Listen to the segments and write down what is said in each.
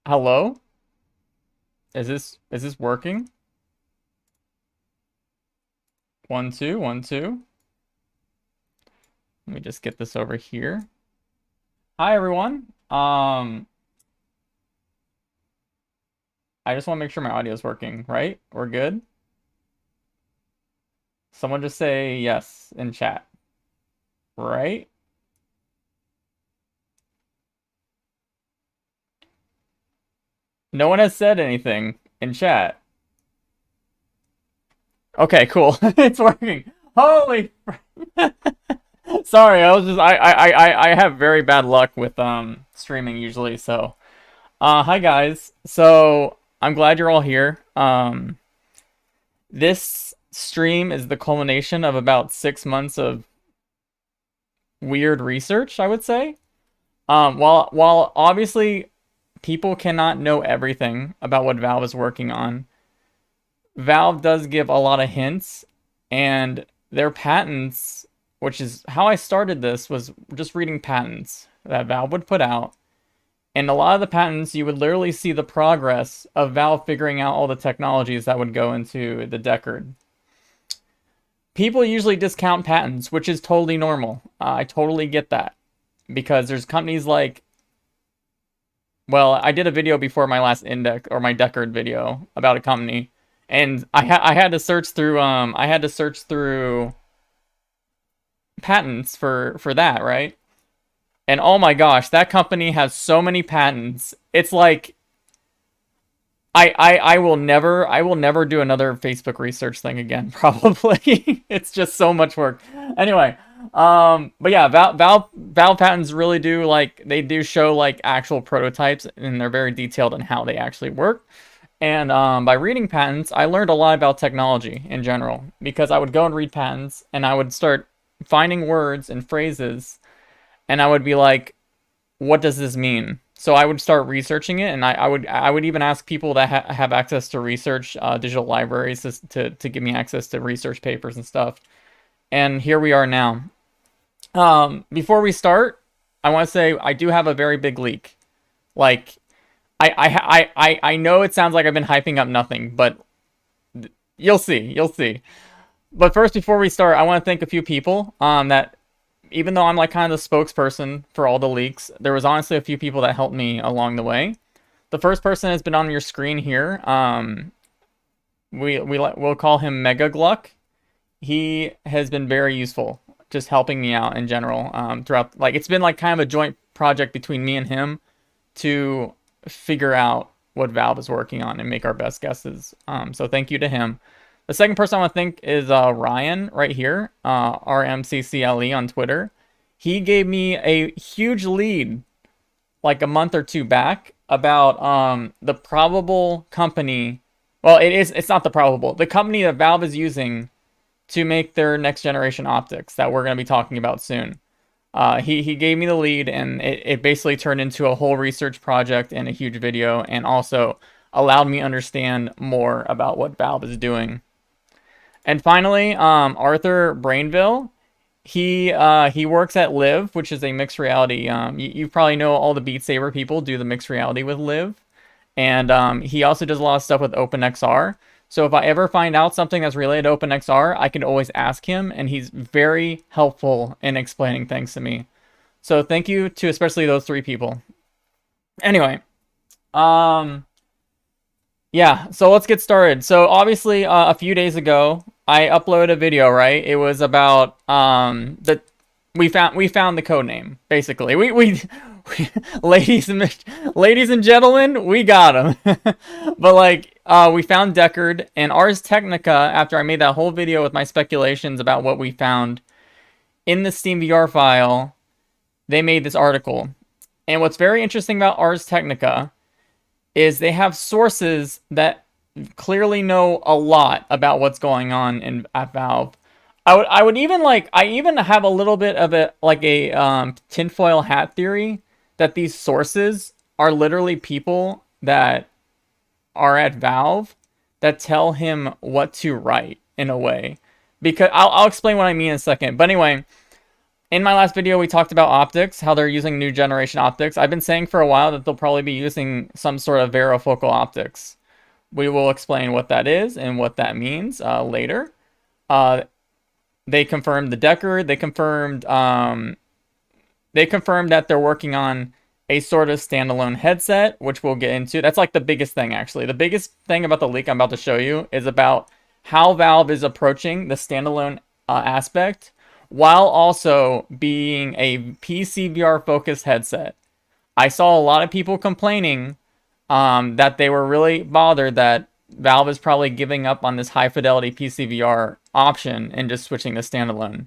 Hello? Is this working? 1 2 1 2. Let me just get this over here. Hi everyone. I just want to make sure my audio is working, right? We're good? Someone just say yes in chat, right? No one has said anything in chat. Okay, cool. It's working. Holy Sorry, I have very bad luck with streaming usually, so hi guys. So I'm glad you're all here. This stream is the culmination of about 6 months of weird research, I would say. While obviously people cannot know everything about what Valve is working on, Valve does give a lot of hints, and their patents, which is how I started this, was just reading patents that Valve would put out. And a lot of the patents, you would literally see the progress of Valve figuring out all the technologies that would go into the Deckard. People usually discount patents, which is totally normal. I totally get that. Because there's companies like... Well, I did a video before my last index, or my Deckard video, about a company. And I had to search through, patents for that, right? And oh my gosh, that company has so many patents. It's like I will never do another Facebook research thing again, probably. It's just so much work. Anyway, but yeah, Valve patents really do, like, they do show like actual prototypes, and they're very detailed on how they actually work. And by reading patents, I learned a lot about technology in general, because I would go and read patents and I would start finding words and phrases, and I would be like, what does this mean? So I would start researching it, and I would even ask people that have access to research digital libraries to give me access to research papers and stuff. And here we are now. Before we start, I want to say I do have a very big leak. Like, I know it sounds like I've been hyping up nothing, but you'll see. But first, before we start, I want to thank a few people that, even though I'm like kind of the spokesperson for all the leaks, there was honestly a few people that helped me along the way. The first person has been on your screen here. We'll call him Mega Gluck. He has been very useful, just helping me out in general throughout. Like, it's been like kind of a joint project between me and him to figure out what Valve is working on and make our best guesses. So thank you to him. The second person I want to thank is Ryan right here, RMCCLE on Twitter. He gave me a huge lead like a month or two back about the probable company. Well, it's not the probable. The company that Valve is using to make their next generation optics that we're going to be talking about soon. He gave me the lead, and it basically turned into a whole research project and a huge video, and also allowed me to understand more about what Valve is doing. And finally, Arthur Brainville, he works at Live, which is a mixed reality. You probably know all the Beat Saber people do the mixed reality with Live. And he also does a lot of stuff with OpenXR. So if I ever find out something that's related to OpenXR, I can always ask him, and he's very helpful in explaining things to me. So thank you to especially those three people. Anyway, yeah, so let's get started. So obviously, a few days ago, I uploaded a video, right? It was about we found the code name, basically. We ladies and gentlemen, we got him. But like, we found Deckard, and Ars Technica, after I made that whole video with my speculations about what we found in the SteamVR file, they made this article. And what's very interesting about Ars Technica is they have sources that clearly know a lot about what's going on at Valve. I would even like, I even have a little bit of a tinfoil hat theory that these sources are literally people that are at Valve that tell him what to write in a way. Because I'll explain what I mean in a second. But anyway, in my last video, we talked about optics, how they're using new generation optics. I've been saying for a while that they'll probably be using some sort of varifocal optics. We will explain what that is and what that means later. They confirmed the Deckard. They confirmed that they're working on a sort of standalone headset, which we'll get into. That's like the biggest thing, actually. The biggest thing about the leak I'm about to show you is about how Valve is approaching the standalone aspect while also being a PCVR focused headset. I saw a lot of people complaining that they were really bothered that Valve is probably giving up on this high fidelity PCVR option and just switching to standalone.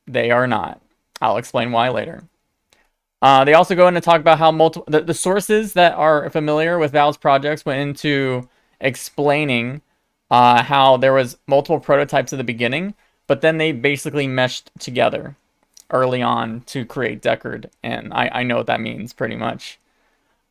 They are not. I'll explain why later. They also go in to talk about how the sources that are familiar with Valve's projects went into explaining how there was multiple prototypes at the beginning, but then they basically meshed together early on to create Deckard, and I know what that means pretty much.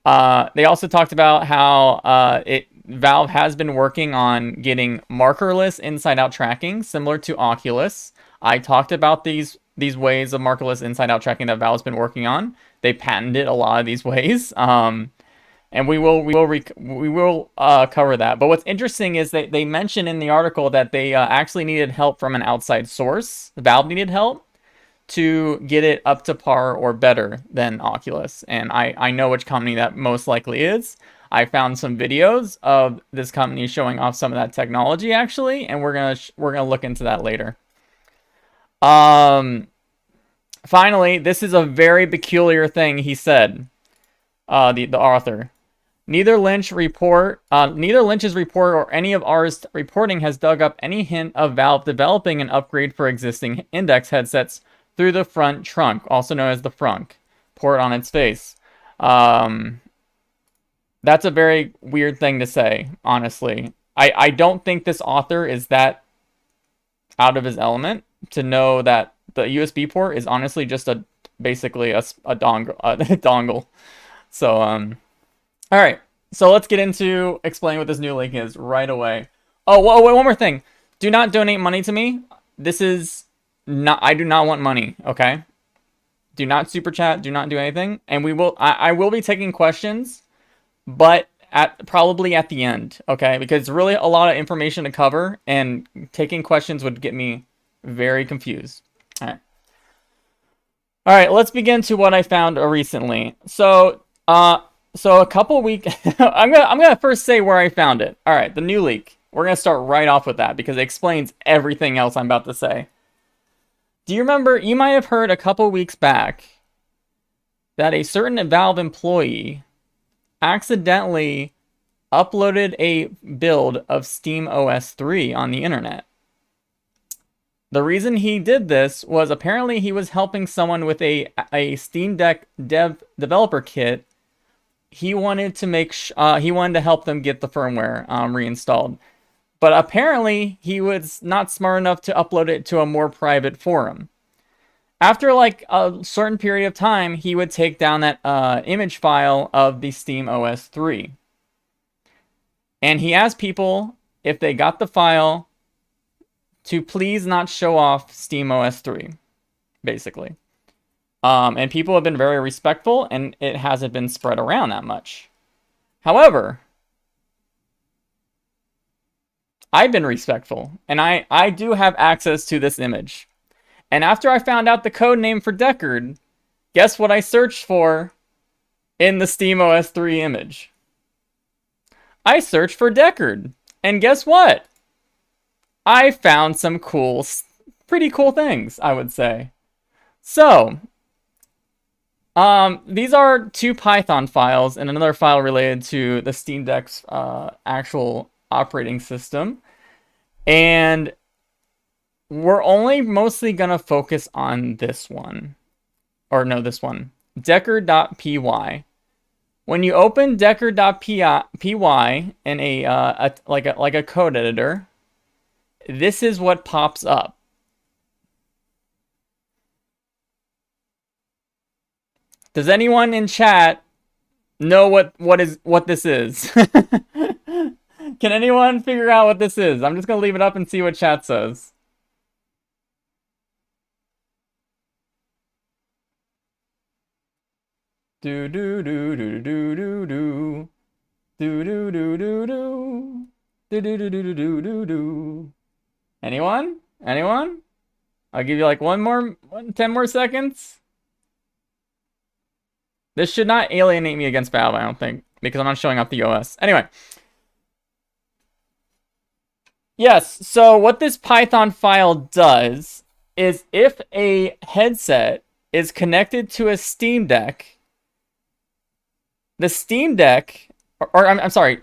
They also talked about how Valve has been working on getting markerless inside-out tracking, similar to Oculus. I talked about these ways of markerless inside-out tracking that Valve's been working on. They patented a lot of these ways, and we will cover that. But what's interesting is that they mention in the article that they actually needed help from an outside source. Valve needed help to get it up to par or better than Oculus, and I know which company that most likely is. I found some videos of this company showing off some of that technology actually, and we're gonna look into that later. Finally, this is a very peculiar thing he said. The author. Neither Lynch's report or any of Ars reporting has dug up any hint of Valve developing an upgrade for existing Index headsets through the front trunk, also known as the frunk, port on its face. That's a very weird thing to say, honestly. I don't think this author is that out of his element to know that the USB port is honestly just basically a dongle. So, all right. So let's get into explaining what this new link is right away. Oh, wait, one more thing. Do not donate money to me. This is not, I do not want money, okay? Do not super chat, do not do anything. And I will be taking questions, but probably at the end, okay? Because it's really a lot of information to cover, and taking questions would get me very confused. All right, let's begin to what I found recently. So a couple weeks, I'm gonna first say where I found it. All right, the new leak. We're gonna start right off with that because it explains everything else I'm about to say. Do you remember? You might have heard a couple weeks back that a certain Valve employee accidentally uploaded a build of SteamOS 3 on the internet. The reason he did this was apparently he was helping someone with a Steam Deck developer kit. He wanted to help them get the firmware reinstalled. But apparently he was not smart enough to upload it to a more private forum. After like a certain period of time, he would take down that image file of the SteamOS 3. And he asked people if they got the file to please not show off SteamOS 3, basically. And people have been very respectful, and it hasn't been spread around that much. However, I've been respectful, and I do have access to this image. And after I found out the code name for Deckard, guess what I searched for in the SteamOS 3 image? I searched for Deckard, and guess what? I found some pretty cool things, I would say. So, these are two Python files and another file related to the Steam Deck's actual operating system. And we're only mostly going to focus on this one. Or no, this one. Deckard.py. When you open Deckard.py in a code editor, this is what pops up. Does anyone in chat know what this is? Can anyone figure out what this is? I'm just gonna leave it up and see what chat says. Do do do do do do do do do do do do do do do do do do do. Anyone? Anyone? I'll give you like 10 more seconds. This should not alienate me against Valve, I don't think, because I'm not showing off the OS. Anyway. Yes, so what this Python file does is if a headset is connected to a Steam Deck, the Steam Deck, I'm sorry,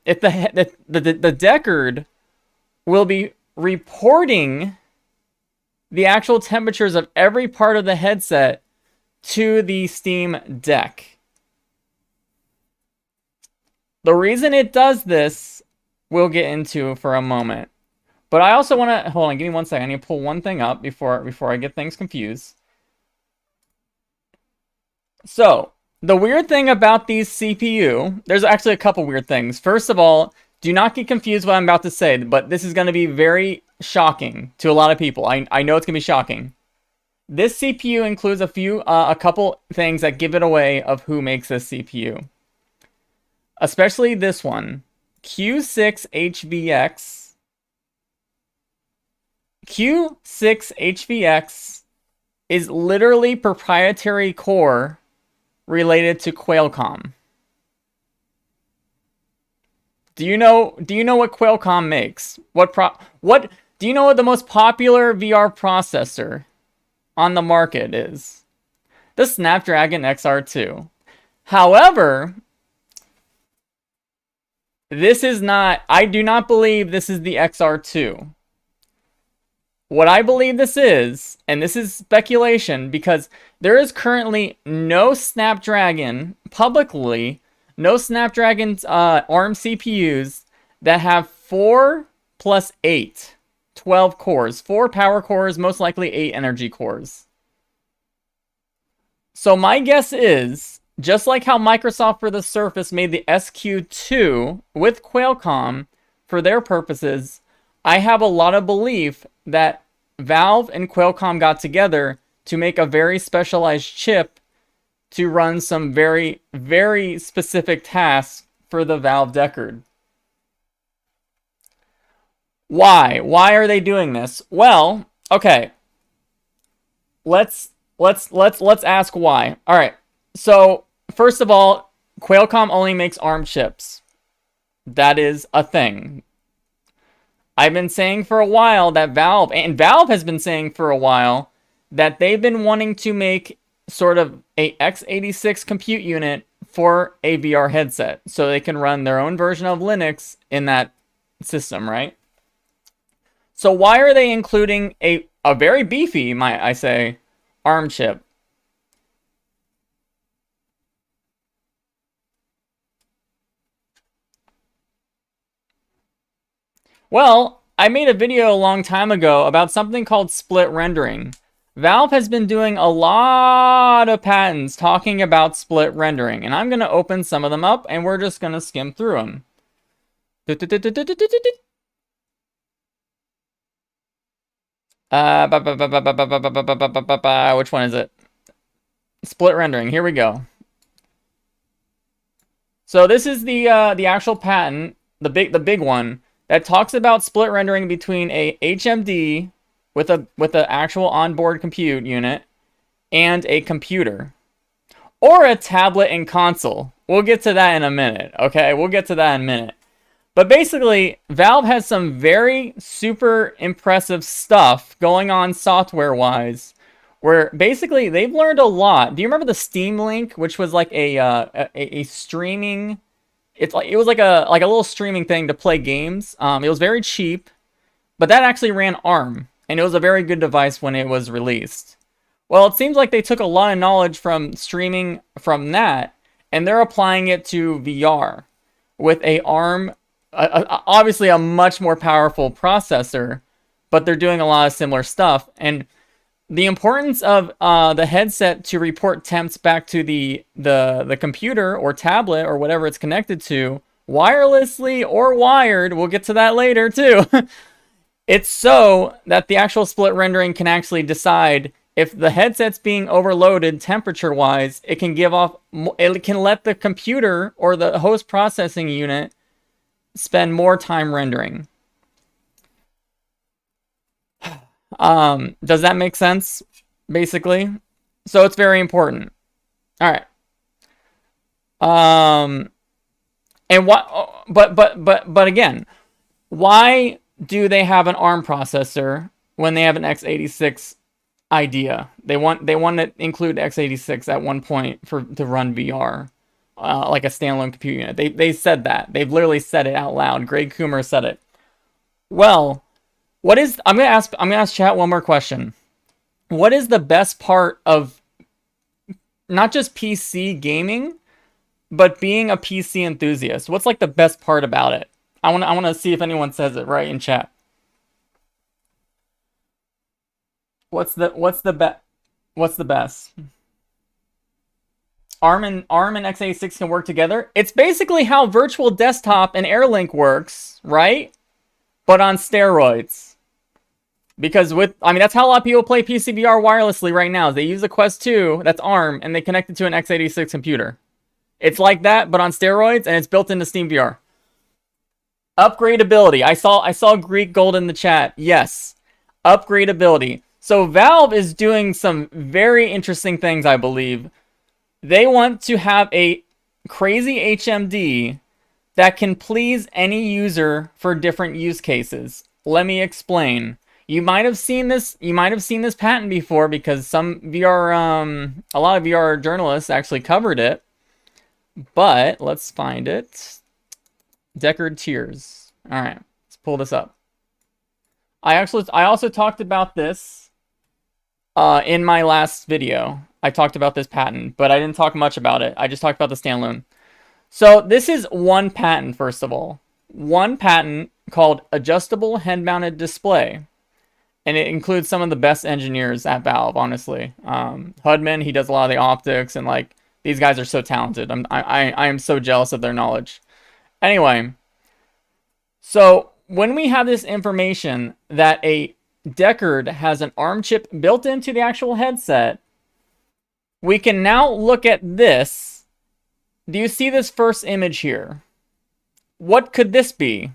if the Deckard will be reporting the actual temperatures of every part of the headset to the Steam Deck. The reason it does this, we'll get into for a moment. But I also want to, hold on, give me one second. I need to pull one thing up before I get things confused. So, the weird thing about these CPU, there's actually a couple weird things. First of all, do not get confused what I'm about to say, but this is going to be very shocking to a lot of people. I know it's going to be shocking. This CPU includes a couple things that give it away of who makes this CPU. Especially this one, Q6HVX. Q6HVX is literally proprietary core related to Qualcomm. Do you know what Qualcomm makes? Do you know what the most popular VR processor on the market is? The Snapdragon XR2. However, I do not believe this is the XR2. What I believe this is, and this is speculation because there is currently no Snapdragon, publicly, no Snapdragon ARM CPUs that have 4 plus 8, 12 cores. 4 power cores, most likely 8 energy cores. So my guess is, just like how Microsoft for the Surface made the SQ2 with Qualcomm for their purposes, I have a lot of belief that Valve and Qualcomm got together to make a very specialized chip to run some very, very specific tasks for the Valve Deckard. Why? Why are they doing this? Well, okay. Let's ask why. All right. So, first of all, Qualcomm only makes ARM chips. That is a thing. I've been saying for a while that Valve has been saying for a while that they've been wanting to make sort of a x86 compute unit for a VR headset so they can run their own version of Linux in that system, right? So why are they including a very beefy, might I say, ARM chip? Well, I made a video a long time ago about something called split rendering. Valve has been doing a lot of patents talking about split rendering, and I'm going to open some of them up, and we're just going to skim through them. Which one is it? Split rendering. Here we go. So this is the actual patent, the big one, that talks about split rendering between a HMD with a actual onboard compute unit and a computer. Or a tablet and console. We'll get to that in a minute, okay? We'll get to that in a minute. But basically, Valve has some very super impressive stuff going on software-wise, where basically they've learned a lot. Do you remember the Steam Link, which was like a streaming? It was like a little streaming thing to play games. It was very cheap, but that actually ran ARM, and it was a very good device when it was released. Well, it seems like they took a lot of knowledge from streaming from that, and they're applying it to VR with a ARM, obviously a much more powerful processor, but they're doing a lot of similar stuff. And the importance of the headset to report temps back to the computer or tablet or whatever it's connected to, wirelessly or wired, we'll get to that later too. It's so that the actual split rendering can actually decide if the headset's being overloaded temperature-wise, it can let the computer or the host processing unit spend more time rendering. Does that make sense? Basically, so it's very important. All right. And what? But again, why do they have an ARM processor when they have an x86 idea? They want to include x86 at one point to run VR, like a standalone compute unit. They said that. They've literally said it out loud. Greg Coomer said it. Well, I'm gonna ask chat one more question. What is the best part of not just PC gaming, but being a PC enthusiast? What's like the best part about it? I want to see if anyone says it right in chat. What's the best? ARM and x86 can work together. It's basically how virtual desktop and AirLink works, right? But on steroids. Because that's how a lot of people play PCVR wirelessly right now. They use the Quest 2, that's ARM, and they connect it to an x86 computer. It's like that, but on steroids, and it's built into SteamVR. Upgradability. I saw Greek Gold in the chat. Yes. Upgradability. So Valve is doing some very interesting things, I believe. They want to have a crazy HMD that can please any user for different use cases. Let me explain. You might have seen this patent before because a lot of VR journalists actually covered it. But let's find it. Deckard tiers. All right, let's pull this up. I also talked about this in my last video. I talked about this patent, but I didn't talk much about it. I just talked about the standalone. So this is one patent, first of all. One patent called adjustable head-mounted display. And it includes some of the best engineers at Valve, honestly. Hudman, he does a lot of the optics, and like these guys are so talented. I am so jealous of their knowledge. Anyway, so when we have this information that a Deckard has an ARM chip built into the actual headset, we can now look at this. Do you see this first image here? What could this be?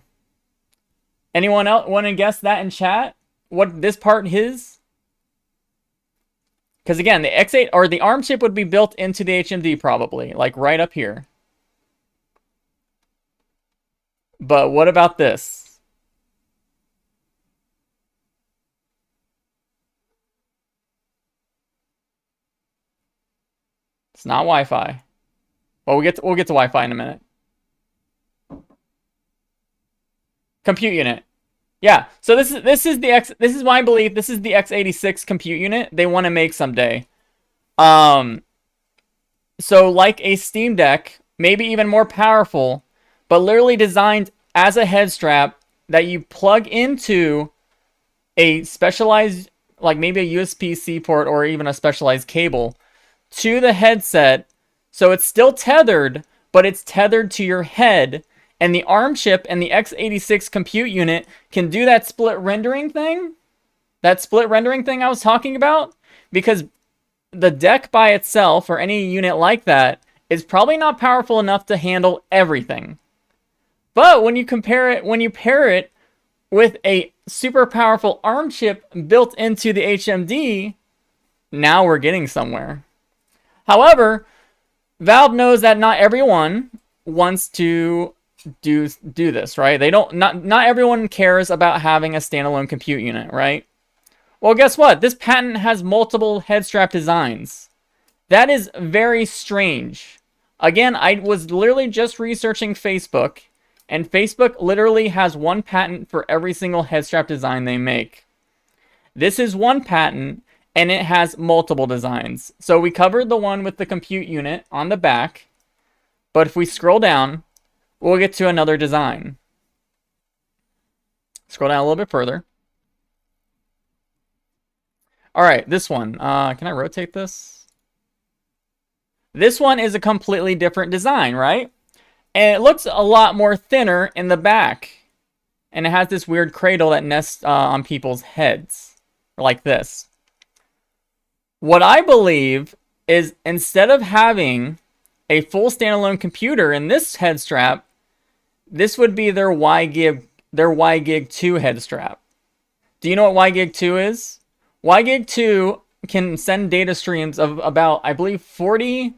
Anyone else want to guess that in chat? What this part is? Because again, the X8 or the ARM chip would be built into the HMD probably, like right up here. But what about this? It's not Wi-Fi. Well, we'll get to Wi-Fi in a minute. Compute unit. Yeah, so this is why I believe this is the x86 compute unit they want to make someday. So like a Steam Deck, maybe even more powerful, but literally designed as a head strap that you plug into a specialized, like maybe a USB-C port or even a specialized cable to the headset. So it's still tethered, but it's tethered to your head. And the ARM chip and the x86 compute unit can do that split rendering thing. That split rendering thing I was talking about. Because the deck by itself, or any unit like that, is probably not powerful enough to handle everything. But when you pair it with a super powerful ARM chip built into the HMD, now we're getting somewhere. However, Valve knows that not everyone wants to do this, right? Not everyone cares about having a standalone compute unit, right? Well, guess what? This patent has multiple head strap designs. That is very strange. Again, I was literally just researching Facebook, and Facebook literally has one patent for every single head strap design they make. This is one patent, and it has multiple designs. So we covered the one with the compute unit on the back, but if we scroll down, we'll get to another design. Scroll down a little bit further. All right, this one. Can I rotate this? This one is a completely different design, right? And it looks a lot more thinner in the back. And it has this weird cradle that nests on people's heads. Like this. What I believe is instead of having a full standalone computer in this head strap, this would be their WiGig 2 head strap. Do you know what WiGig 2 is? WiGig 2 can send data streams of about, I believe, 40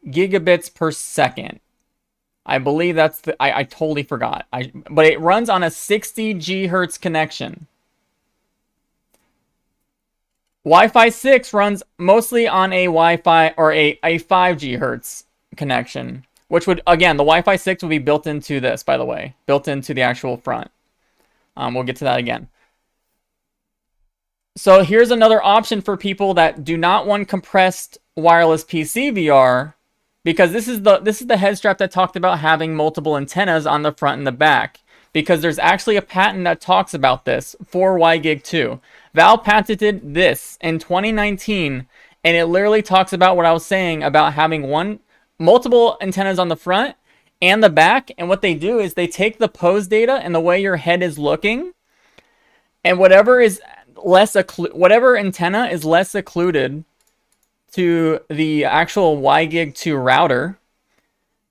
gigabits per second. I believe that's the, I totally forgot. But it runs on a 60 gigahertz connection. Wi-Fi 6 runs mostly on a Wi-Fi or a 5 gigahertz connection, which would, again, the Wi-Fi 6 would be built into this, by the way, built into the actual front. We'll get to that again. So here's another option for people that do not want compressed wireless PCVR, because this is the head strap that talked about having multiple antennas on the front and the back, because there's actually a patent that talks about this for WiGig 2. Valve patented this in 2019, and it literally talks about what I was saying about having multiple antennas on the front and the back, and what they do is they take the pose data and the way your head is looking, and whatever antenna is less occluded to the actual WiGig 2 router,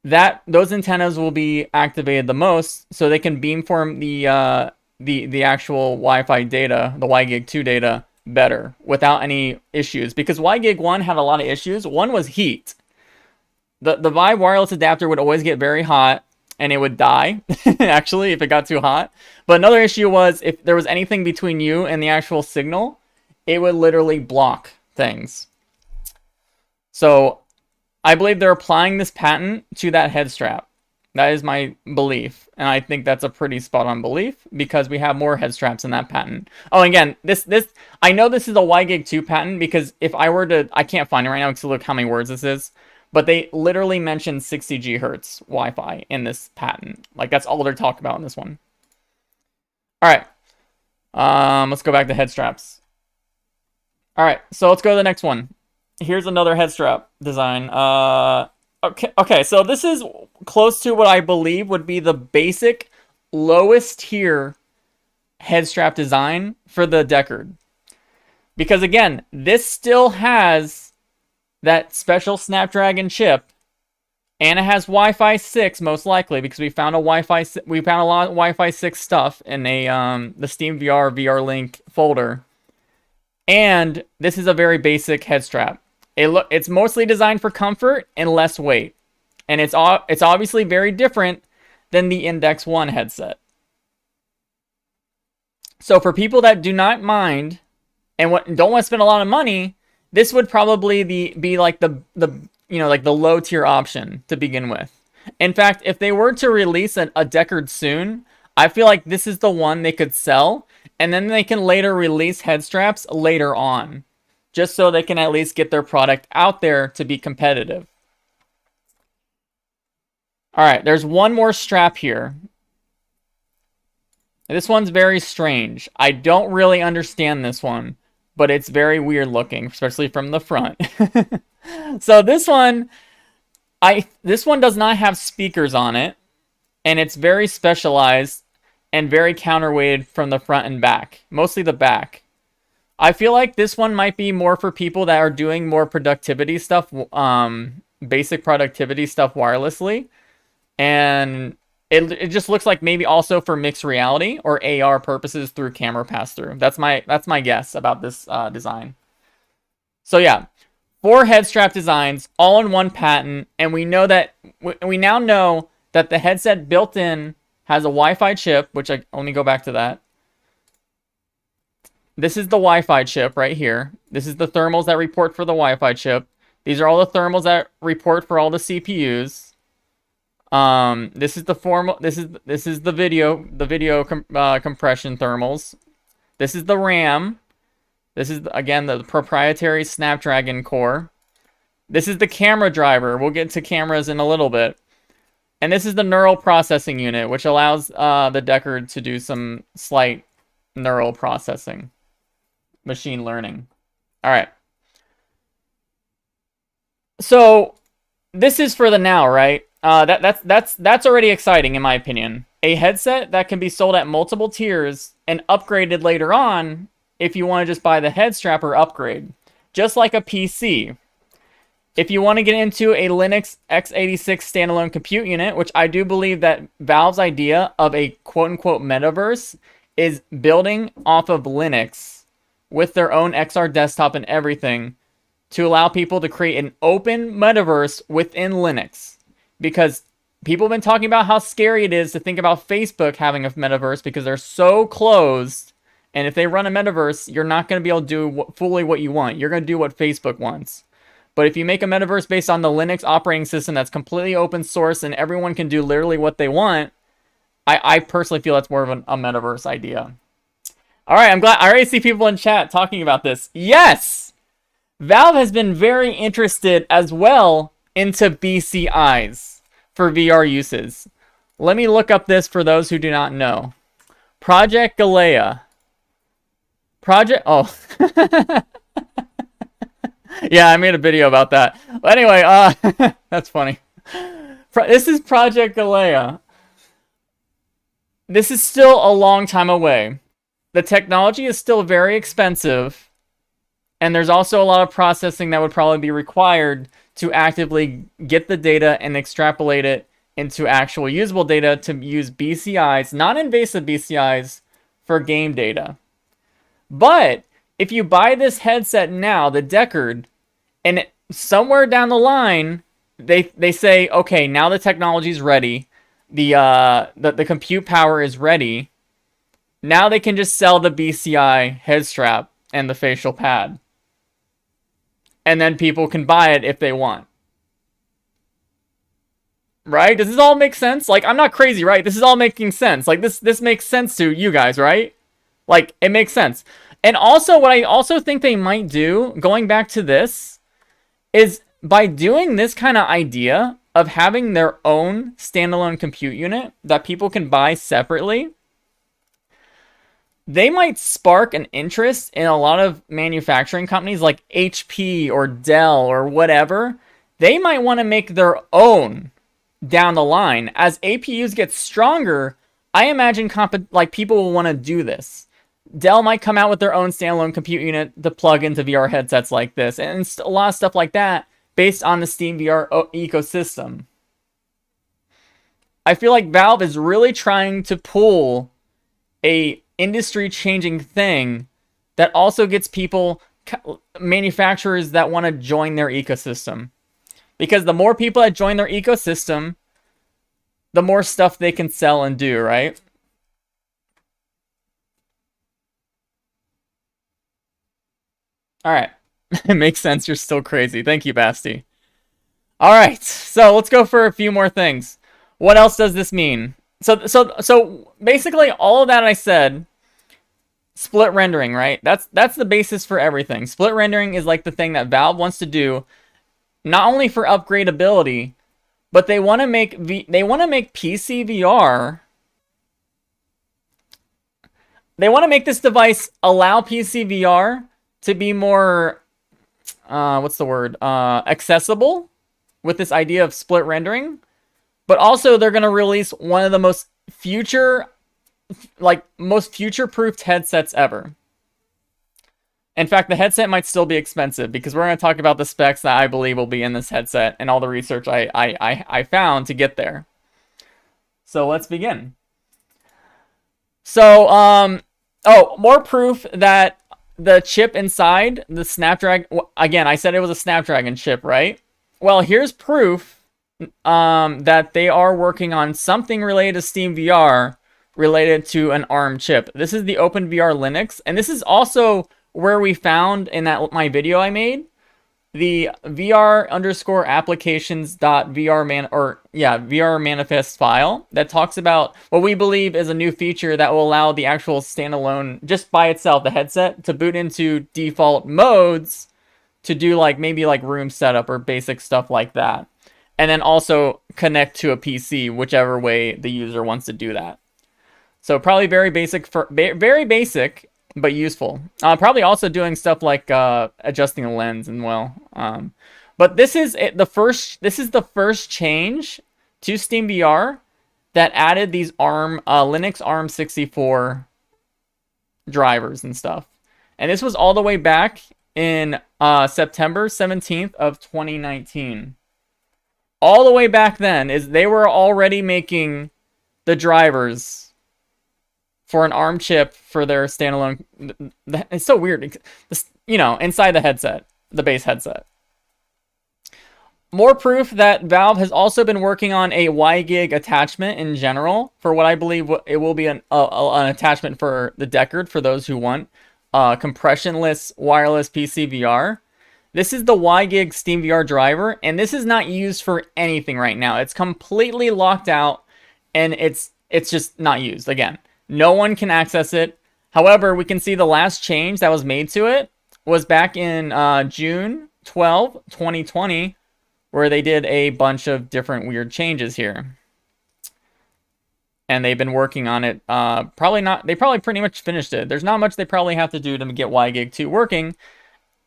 those antennas will be activated the most, so they can beamform the actual Wi-Fi data, the WiGig 2 data, better without any issues. Because WiGig 1 had a lot of issues. One was heat. The Vive wireless adapter would always get very hot, and it would die, actually, if it got too hot. But another issue was if there was anything between you and the actual signal, it would literally block things. So I believe they're applying this patent to that head strap. That is my belief, and I think that's a pretty spot-on belief because we have more head straps in that patent. Oh, again, this I know this is a WiGig 2 patent because if I were to, I can't find it right now because look how many words this is, but they literally mentioned 60 gigahertz Wi-Fi in this patent. Like, that's all they're talking about in this one. All right, let's go back to head straps. All right, so let's go to the next one. Here's another head strap design. Okay, so this is close to what I believe would be the basic lowest tier head strap design for the Deckard. Because again, this still has that special Snapdragon chip, and it has Wi-Fi 6 most likely because we found a lot of Wi-Fi 6 stuff in the SteamVR VR-Link folder. And this is a very basic head strap. It's mostly designed for comfort and less weight. And it's obviously very different than the Index 1 headset. So for people that do not mind and don't want to spend a lot of money, this would probably be like the low tier option to begin with. In fact, if they were to release a Deckard soon, I feel like this is the one they could sell, and then they can later release head straps later on, just so they can at least get their product out there to be competitive. All right, there's one more strap here. This one's very strange. I don't really understand this one, but it's very weird looking, especially from the front. So this one does not have speakers on it, and it's very specialized and very counterweighted from the front and back, mostly the back. I feel like this one might be more for people that are doing more productivity stuff, basic productivity stuff wirelessly. And it just looks like maybe also for mixed reality or AR purposes through camera pass-through. That's my guess about this design. So yeah, 4 head strap designs, all in one patent, and we now know that the headset built in has a Wi-Fi chip, which let me go back to that. This is the Wi-Fi chip right here. This is the thermals that report for the Wi-Fi chip. These are all the thermals that report for all the CPUs. This is the video compression thermals. This is the RAM. This is again the proprietary Snapdragon core. This is the camera driver. We'll get to cameras in a little bit. And this is the neural processing unit, which allows the Deckard to do some slight neural processing, machine learning. All right. So this is for the now, right? That's already exciting in my opinion. A headset that can be sold at multiple tiers and upgraded later on if you want to just buy the head strap or upgrade. just like a PC. If you want to get into a Linux x86 standalone compute unit, which I do believe that Valve's idea of a quote-unquote metaverse is building off of Linux with their own XR desktop and everything to allow people to create an open metaverse within Linux. Because people have been talking about how scary it is to think about Facebook having a metaverse because they're so closed. And if they run a metaverse, you're not going to be able to do fully what you want. You're going to do what Facebook wants. But if you make a metaverse based on the Linux operating system that's completely open source and everyone can do literally what they want, I personally feel that's more of a metaverse idea. All right, I'm glad. I already see people in chat talking about this. Yes! Valve has been very interested as well into BCIs for VR uses. Let me look up this for those who do not know. Project Galea. Oh. Yeah, I made a video about that. But anyway, that's funny. This is Project Galea. This is still a long time away. The technology is still very expensive. And there's also a lot of processing that would probably be required to actively get the data and extrapolate it into actual usable data to use BCIs, non-invasive BCIs, for game data. But if you buy this headset now, the Deckard, and somewhere down the line, they say, okay, now the technology's ready, the compute power is ready. Now they can just sell the BCI head strap and the facial pad. And then people can buy it if they want. Right? Does this all make sense? Like, I'm not crazy, right? This is all making sense. Like, this makes sense to you guys, right? Like, it makes sense. And also, what I also think they might do, going back to this, is by doing this kind of idea of having their own standalone compute unit that people can buy separately, they might spark an interest in a lot of manufacturing companies like HP or Dell or whatever. They might want to make their own down the line. As APUs get stronger, I imagine people will want to do this. Dell might come out with their own standalone compute unit to plug into VR headsets like this, and a lot of stuff like that based on the Steam VR ecosystem. I feel like Valve is really trying to pull a industry-changing thing that also gets people, manufacturers that want to join their ecosystem. Because the more people that join their ecosystem, the more stuff they can sell and do, right? Alright. It makes sense. You're still crazy. Thank you, Basti. Alright. So let's go for a few more things. What else does this mean? So basically all of that I said, split rendering, right? That's the basis for everything. Split rendering is like the thing that Valve wants to do, not only for upgradability, but they want to make PCVR. They want to make this device allow PCVR to be more, accessible with this idea of split rendering. But also they're going to release one of the most future-proofed headsets ever. In fact, the headset might still be expensive because we're going to talk about the specs that I believe will be in this headset and all the research I found to get there. So let's begin. So, more proof that the chip inside the Snapdragon, again, I said it was a Snapdragon chip, right? Well, here's proof that they are working on something related to Steam VR related to an ARM chip. This is the OpenVR Linux, and this is also where we found in my video I made the VR manifest file that talks about what we believe is a new feature that will allow the actual standalone, just by itself, the headset, to boot into default modes to do maybe room setup or basic stuff like that. And then also connect to a PC, whichever way the user wants to do that. So probably very basic, but useful. Probably also doing stuff like adjusting the lens and but this is the first change to Steam VR that added these Linux ARM64 drivers and stuff. And this was all the way back in September 17th of 2019. All the way back then, they were already making the drivers for an ARM chip for their standalone. It's so weird. You know, inside the headset, the base headset. More proof that Valve has also been working on a WiGig attachment in general for what I believe it will be an attachment for the Deckard for those who want compressionless wireless PCVR. This is the WiGig SteamVR driver, and this is not used for anything right now. It's completely locked out, and it's just not used. Again, no one can access it. However, we can see the last change that was made to it was back in June 12, 2020, where they did a bunch of different weird changes here. And they've been working on it. They probably pretty much finished it. There's not much they probably have to do to get WiGig 2 working.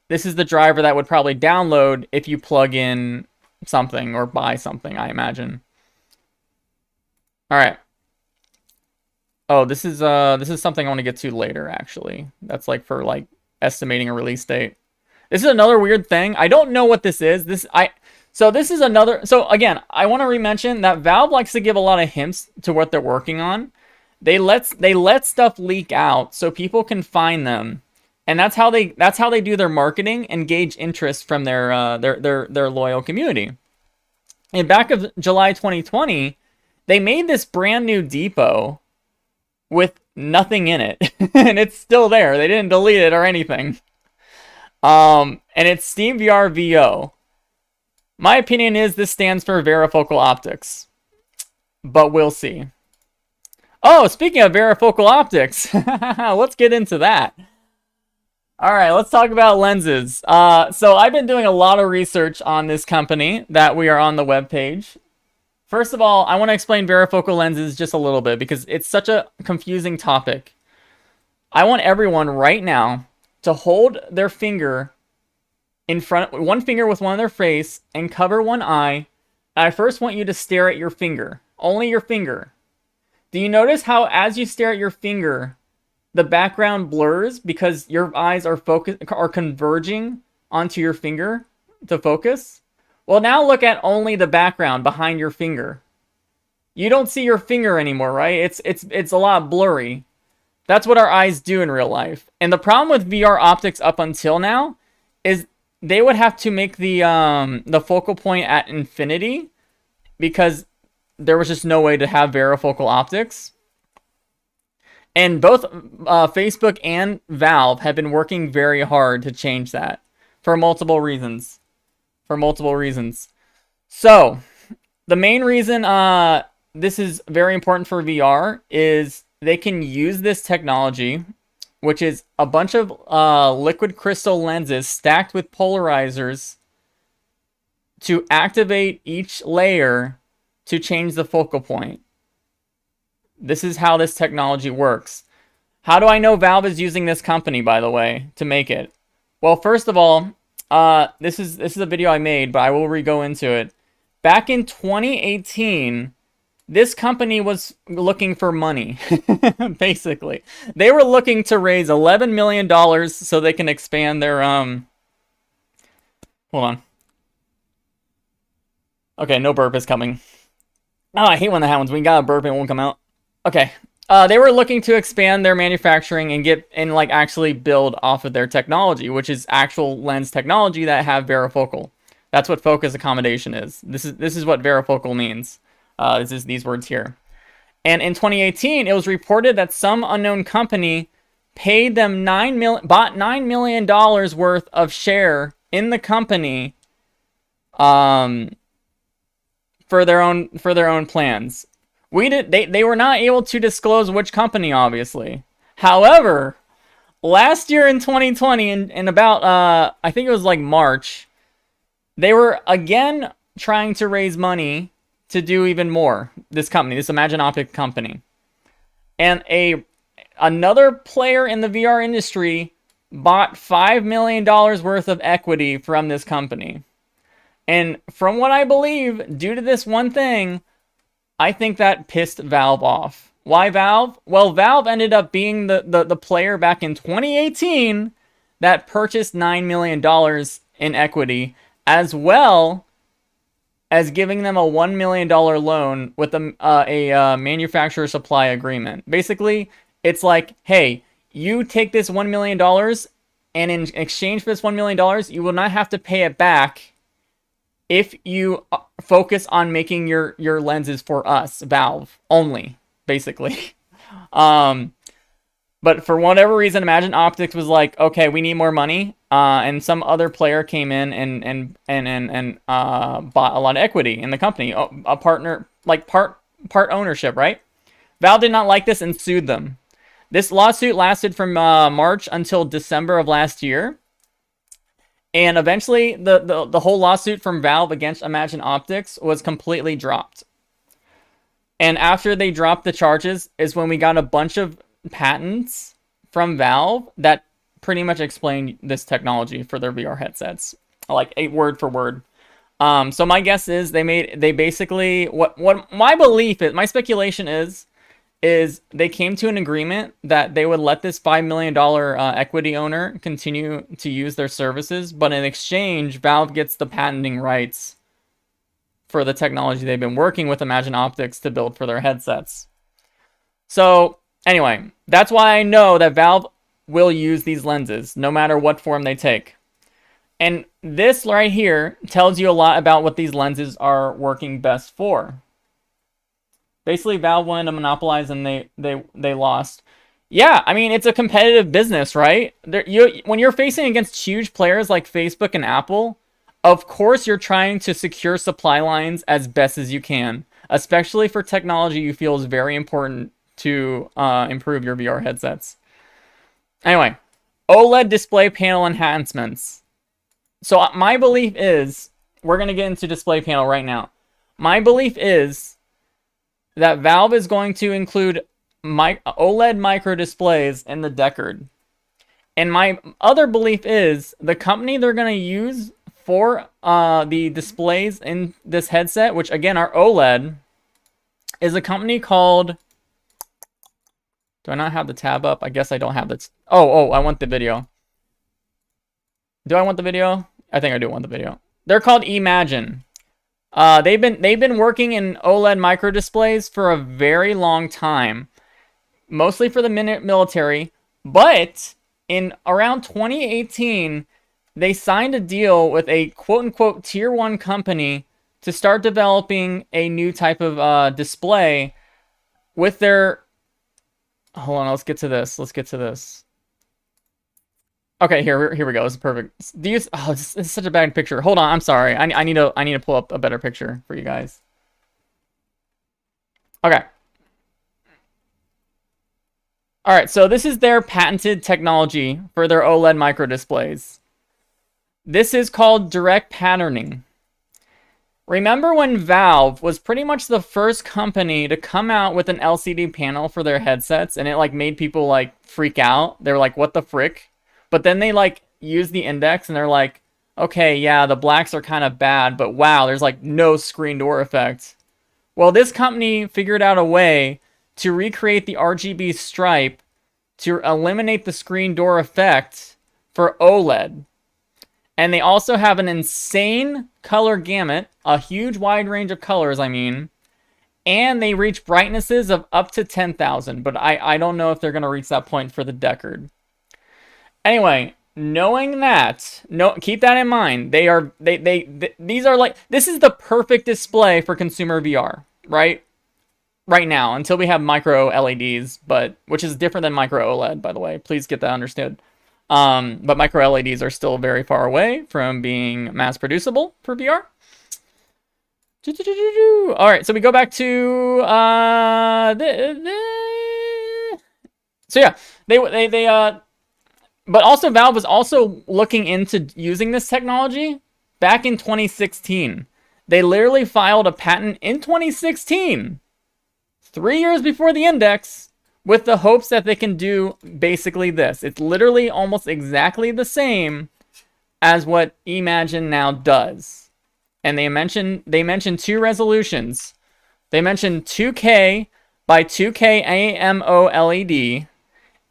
This is the driver that would probably download if you plug in something or buy something, I imagine. All right. Oh, this is something I want to get to later, actually. That's like for like estimating a release date. This is another weird thing. I don't know what this is. So this is another. So again, I want to re-mention that Valve likes to give a lot of hints to what they're working on. They let stuff leak out so people can find them. And that's how they do their marketing and gauge interest from their loyal community. In back of July 2020, they made this brand new depot with nothing in it, and it's still there. They didn't delete it or anything. And it's SteamVR VO. My opinion is this stands for Varifocal optics, but we'll see. Oh, speaking of Varifocal optics, let's get into that. All right, let's talk about lenses. So I've been doing a lot of research on this company that we are on the webpage. First of all, I want to explain varifocal lenses just a little bit because it's such a confusing topic. I want everyone right now to hold their finger in front, one finger with one on their face, and cover one eye. I first want you to stare at your finger, only your finger. Do you notice how as you stare at your finger, the background blurs because your eyes are converging onto your finger to focus? Well, now look at only the background behind your finger. You don't see your finger anymore, right? It's a lot blurry. That's what our eyes do in real life. And the problem with VR optics up until now is they would have to make the focal point at infinity because there was just no way to have varifocal optics. And both Facebook and Valve have been working very hard to change that for multiple reasons. So, the main reason this is very important for VR is they can use this technology, which is a bunch of liquid crystal lenses stacked with polarizers, to activate each layer to change the focal point. This is how this technology works. How do I know Valve is using this company, by the way, to make it? Well, first of all, this is a video I made, but I will re-go into it. Back in 2018, this company was looking for money, basically. They were looking to raise $11 million so they can expand their, hold on. Okay, no burp is coming. Oh, I hate when that happens. When you got a burp, it won't come out. Okay. They were looking to expand their manufacturing and like actually build off of their technology, which is actual lens technology that have varifocal. That's what focus accommodation is. This is what varifocal means. This is these words here. And in 2018, it was reported that some unknown company paid them bought $9 million worth of share in the company, for their own plans. They were not able to disclose which company, obviously. However, last year in 2020, in about I think it was like March, they were again trying to raise money to do even more. This company, this Imagine Optic company, and another player in the VR industry bought $5 million worth of equity from this company. And from what I believe, due to this one thing, I think that pissed Valve off. Why Valve? Well, Valve ended up being the player back in 2018 that purchased $9 million in equity, as well as giving them a $1 million loan with a manufacturer supply agreement. Basically, it's like, hey, you take this $1 million, and in exchange for this $1 million, you will not have to pay it back if you focus on making your lenses for us, Valve, only, basically. But for whatever reason, Imagine Optics was like, okay, we need more money, and some other player came in and bought a lot of equity in the company, a partner, like part ownership, right? Valve did not like this and sued them. This lawsuit lasted from March until December of last year, and eventually the whole lawsuit from Valve against Imagine Optics was completely dropped. And after they dropped the charges is when we got a bunch of patents from Valve that pretty much explain this technology for their VR headsets, like word for word. So my guess is they basically, what my belief is, my speculation is they came to an agreement that they would let this $5 million equity owner continue to use their services, but in exchange, Valve gets the patenting rights for the technology they've been working with Imagine Optics to build for their headsets. So anyway, that's why I know that Valve will use these lenses, no matter what form they take. And this right here tells you a lot about what these lenses are working best for. Basically, Valve wanted to monopolize, and they lost. Yeah, I mean, it's a competitive business, right? When you're facing against huge players like Facebook and Apple, of course you're trying to secure supply lines as best as you can, especially for technology you feel is very important to improve your VR headsets. Anyway, OLED display panel enhancements. So my belief is, we're going to get into display panel right now. My belief is that Valve is going to include OLED micro displays in the Deckard. And my other belief is the company they're going to use for the displays in this headset, which again are OLED, is a company called... Do I not have the tab up? I guess I don't have the... Oh, I want the video. Do I want the video? I think I do want the video. They're called Imagine. They've been working in OLED micro displays for a very long time, mostly for the military. But in around 2018, they signed a deal with a quote-unquote tier 1 company to start developing a new type of display with their... Hold on, let's get to this. Okay, here we go. It's perfect. It's such a bad picture. Hold on, I'm sorry. I need to pull up a better picture for you guys. Okay. All right, so this is their patented technology for their OLED micro displays. This is called direct patterning. Remember when Valve was pretty much the first company to come out with an LCD panel for their headsets, and it like made people like freak out? They're like, what the frick? But then they like use the index and they're like, okay, yeah, the blacks are kind of bad, but wow, there's like no screen door effect. Well, this company figured out a way to recreate the RGB stripe to eliminate the screen door effect for OLED. And they also have an insane color gamut, a huge wide range of colors, I mean. And they reach brightnesses of up to 10,000, but I don't know if they're going to reach that point for the Deckard. Anyway, knowing that, keep that in mind. These are like, this is the perfect display for consumer VR, right? Right now, until we have micro LEDs, which is different than micro OLED, by the way. Please get that understood. But micro LEDs are still very far away from being mass producible for VR. All right, so we go back to so yeah, but also Valve was also looking into using this technology back in 2016. They literally filed a patent in 2016, 3 years before the index, with the hopes that they can do basically this. It's literally almost exactly the same as what Imagine now does. And they mentioned two resolutions. They mentioned 2K by 2K AMOLED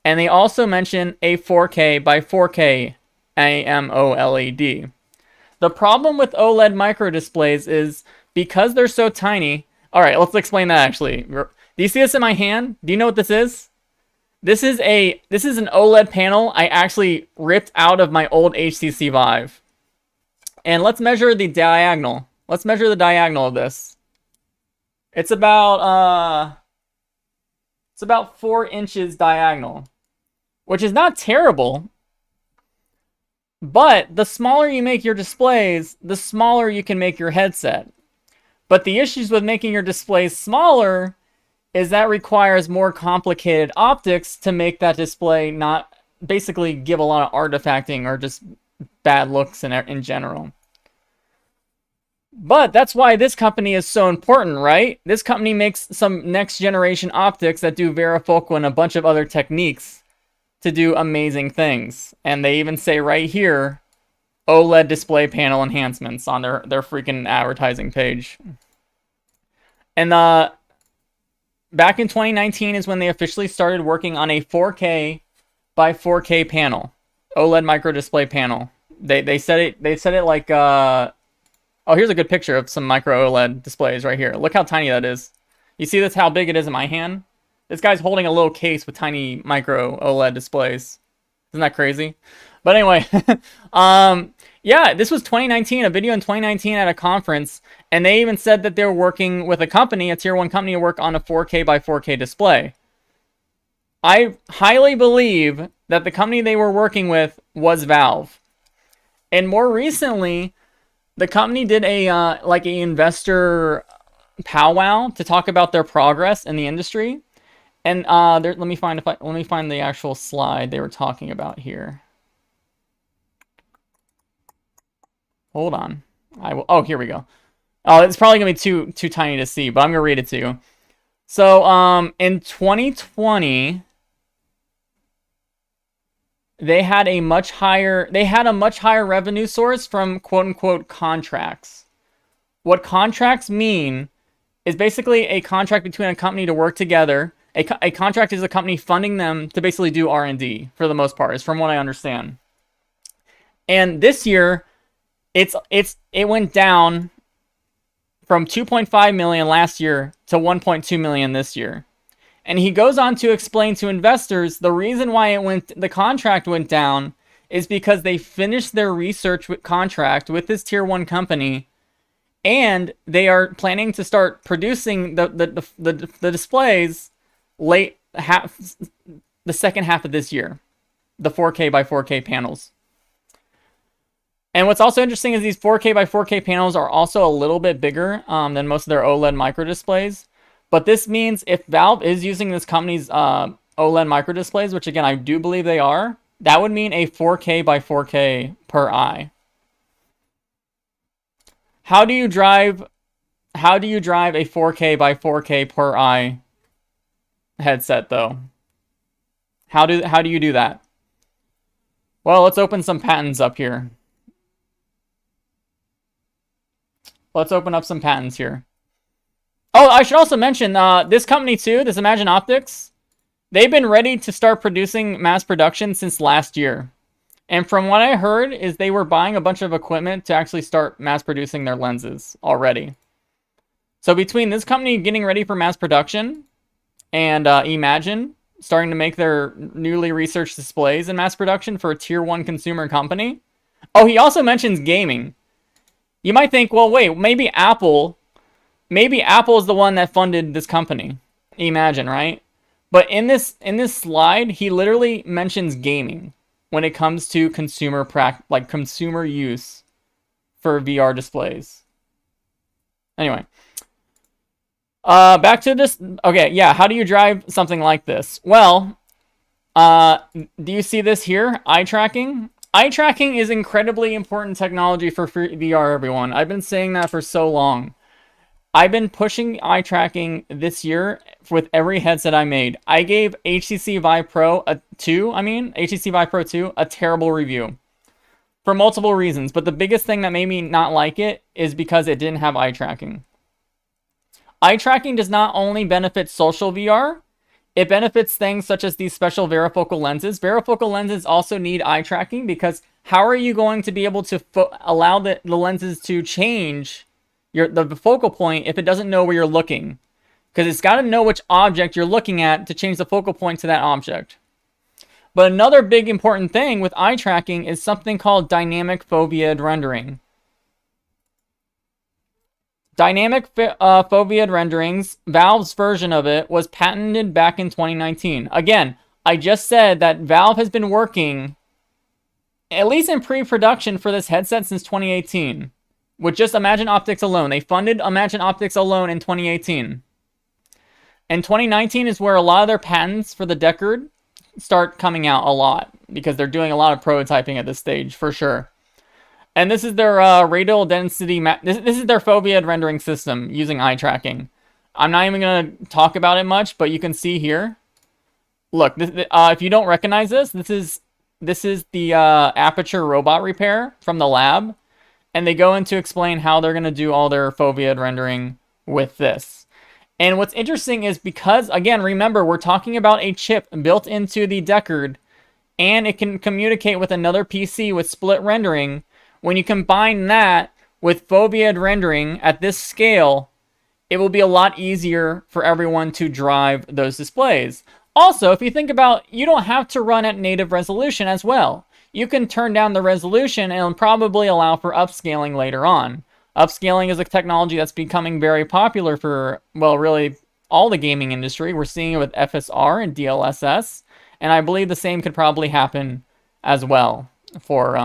And they also mention a 4K by 4K AMOLED. The problem with OLED micro displays is because they're so tiny. All right, let's explain that actually. Do you see this in my hand? Do you know what this is? This is an OLED panel I actually ripped out of my old HTC Vive. And let's measure the diagonal. Let's measure the diagonal of this. It's about 4 inches diagonal, which is not terrible. But the smaller you make your displays, the smaller you can make your headset. But the issues with making your displays smaller is that requires more complicated optics to make that display not basically give a lot of artifacting or just bad looks in general. But that's why this company is so important, right? This company makes some next generation optics that do Varifocal and a bunch of other techniques to do amazing things. And they even say right here, OLED display panel enhancements on their freaking advertising page. And back in 2019 is when they officially started working on a 4K by 4K panel, OLED micro display panel. They said it like oh, here's a good picture of some micro OLED displays right here. Look how tiny that is. You see this, how big it is in my hand? This guy's holding a little case with tiny micro OLED displays. Isn't that crazy? But anyway, yeah, this was 2019, a video in 2019 at a conference, and they even said that they were working with a company, a tier 1 company, to work on a 4K by 4K display. I highly believe that the company they were working with was Valve. And more recently, the company did a like a investor powwow to talk about their progress in the industry. And let me find the actual slide they were talking about here. Hold on. Oh, here we go. Oh, it's probably gonna be too tiny to see, but I'm gonna read it to you. So in 2020, they had a much higher revenue source from quote unquote contracts. What contracts mean is basically a contract between a company to work together. A contract is a company funding them to basically do R&D for the most part, is from what I understand. And this year, it went down from 2.5 million last year to 1.2 million this year. And he goes on to explain to investors the reason why the contract went down is because they finished their research contract with this tier 1 company, and they are planning to start producing the displays the second half of this year, the 4K by 4K panels. And what's also interesting is these 4K by 4K panels are also a little bit bigger than most of their OLED micro displays. But this means if Valve is using this company's OLED micro displays, which again I do believe they are, that would mean a 4K by 4K per eye. How do you drive a 4K by 4K per eye headset though? How do you do that? Well, let's open some patents up here. Let's open up some patents here. Oh, I should also mention this company too, this Imagine Optics, they've been ready to start producing mass production since last year. And from what I heard is they were buying a bunch of equipment to actually start mass producing their lenses already. So between this company getting ready for mass production and Imagine starting to make their newly researched displays in mass production for a tier 1 consumer company. Oh, he also mentions gaming. You might think, well, wait, maybe Apple is the one that funded this company, Imagine, right? But in this slide, he literally mentions gaming when it comes to consumer use for VR displays. Anyway, back to this. Okay, yeah, how do you drive something like this? Well, do you see this here? Eye tracking. Eye tracking is incredibly important technology for VR, everyone. I've been saying that for so long. I've been pushing eye tracking this year with every headset I made. I gave HTC Vive Pro 2, a terrible review for multiple reasons. But the biggest thing that made me not like it is because it didn't have eye tracking. Eye tracking does not only benefit social VR, It benefits things such as these special varifocal lenses. Varifocal lenses also need eye tracking, because how are you going to be able to allow the lenses to change the focal point if it doesn't know where you're looking? Because it's got to know which object you're looking at to change the focal point to that object. But another big important thing with eye tracking is something called dynamic foveated rendering. Dynamic foveated renderings, Valve's version of it, was patented back in 2019. Again, I just said that Valve has been working, at least in pre-production, for this headset since 2018. With just Imagine Optics alone. They funded Imagine Optics alone in 2018. And 2019 is where a lot of their patents for the Deckard start coming out a lot, because they're doing a lot of prototyping at this stage, for sure. And this is their radial density this is their foveated rendering system using eye tracking. I'm not even going to talk about it much, but you can see here. Look, if you don't recognize this, this is the aperture robot repair from the lab, and they go in to explain how they're going to do all their foveated rendering with this. And what's interesting is, because, again, remember, we're talking about a chip built into the Deckard, and it can communicate with another PC with split rendering. When you combine that with foveated rendering at this scale, it will be a lot easier for everyone to drive those displays. Also, if you think about, you don't have to run at native resolution as well. You can turn down the resolution and probably allow for upscaling later on. Upscaling is a technology that's becoming very popular for, well, really all the gaming industry. We're seeing it with FSR and DLSS, and I believe the same could probably happen as well for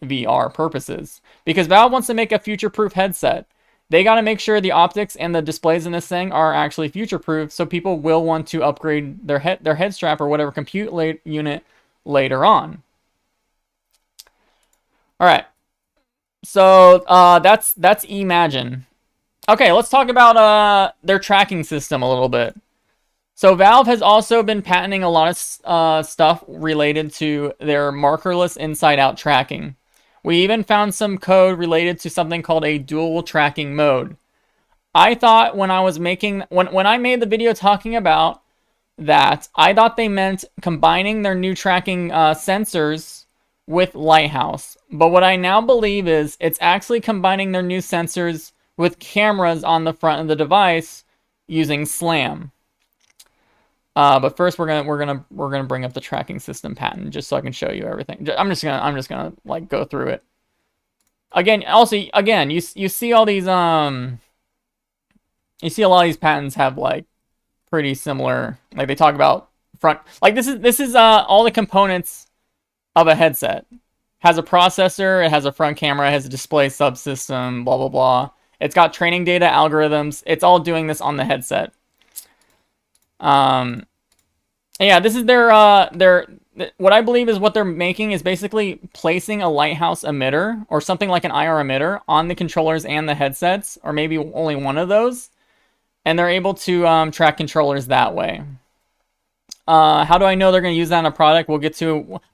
VR purposes, because Valve wants to make a future-proof headset. They got to make sure the optics and the displays in this thing are actually future-proof, so people will want to upgrade their head strap or whatever compute unit later on. All right, so that's Imagine. Okay, let's talk about their tracking system a little bit. So Valve has also been patenting a lot of stuff related to their markerless inside-out tracking. We even found some code related to something called a dual tracking mode. I thought when I was when I made the video talking about that, I thought they meant combining their new tracking sensors with Lighthouse. But what I now believe is it's actually combining their new sensors with cameras on the front of the device using SLAM. But first, we're gonna bring up the tracking system patent just so I can show you everything. I'm just gonna like go through it. Again, you see all these you see a lot of these patents have like pretty similar, like they talk about front, like this is all the components of a headset. Has a processor, it has a front camera, it has a display subsystem, blah blah blah. It's got training data, algorithms. It's all doing this on the headset. Yeah, this is their what I believe is what they're making is basically placing a lighthouse emitter or something like an IR emitter on the controllers and the headsets, or maybe only one of those, and they're able to track controllers that way. How do I know they're going to use that in a product?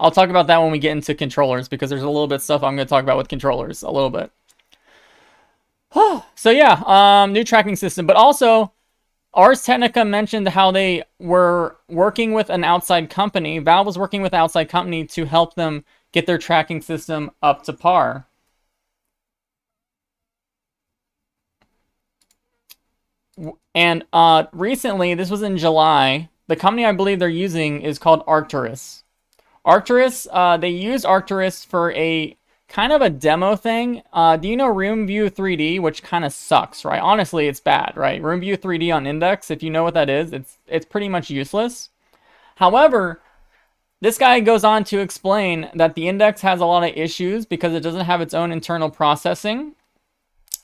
I'll talk about that when we get into controllers, because there's a little bit of stuff I'm going to talk about with controllers a little bit. So yeah, new tracking system, but also Ars Technica mentioned how they were working with an outside company. Valve was working with an outside company to help them get their tracking system up to par. And recently, this was in July, the company I believe they're using is called Arcturus. Arcturus, they use Arcturus for a kind of a demo thing. Do you know Room View 3D, which kind of sucks, right? Honestly, it's bad, right? Room View 3D on Index, if you know what that is, it's pretty much useless. However, this guy goes on to explain that the Index has a lot of issues because it doesn't have its own internal processing,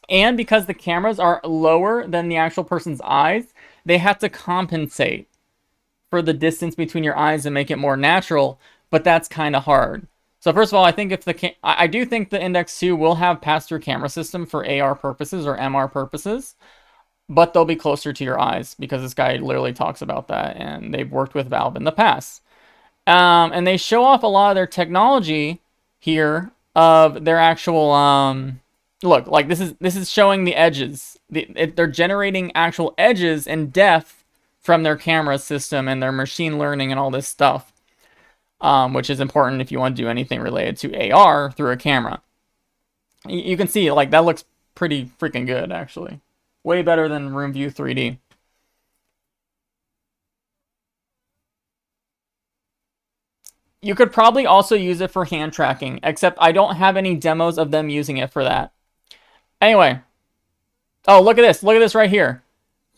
and because the cameras are lower than the actual person's eyes, they have to compensate for the distance between your eyes and make it more natural, but that's kind of hard. So first of all, I think I do think the Index 2 will have pass-through camera system for AR purposes or MR purposes, but they'll be closer to your eyes because this guy literally talks about that, and they've worked with Valve in the past. And they show off a lot of their technology here of their actual look, like this is showing the edges. They're generating actual edges and depth from their camera system and their machine learning and all this stuff, which is important if you want to do anything related to AR through a camera. You can see, like, that looks pretty freaking good, actually. Way better than Room View 3D. You could probably also use it for hand tracking, except I don't have any demos of them using it for that. Anyway. Oh, look at this. Look at this right here.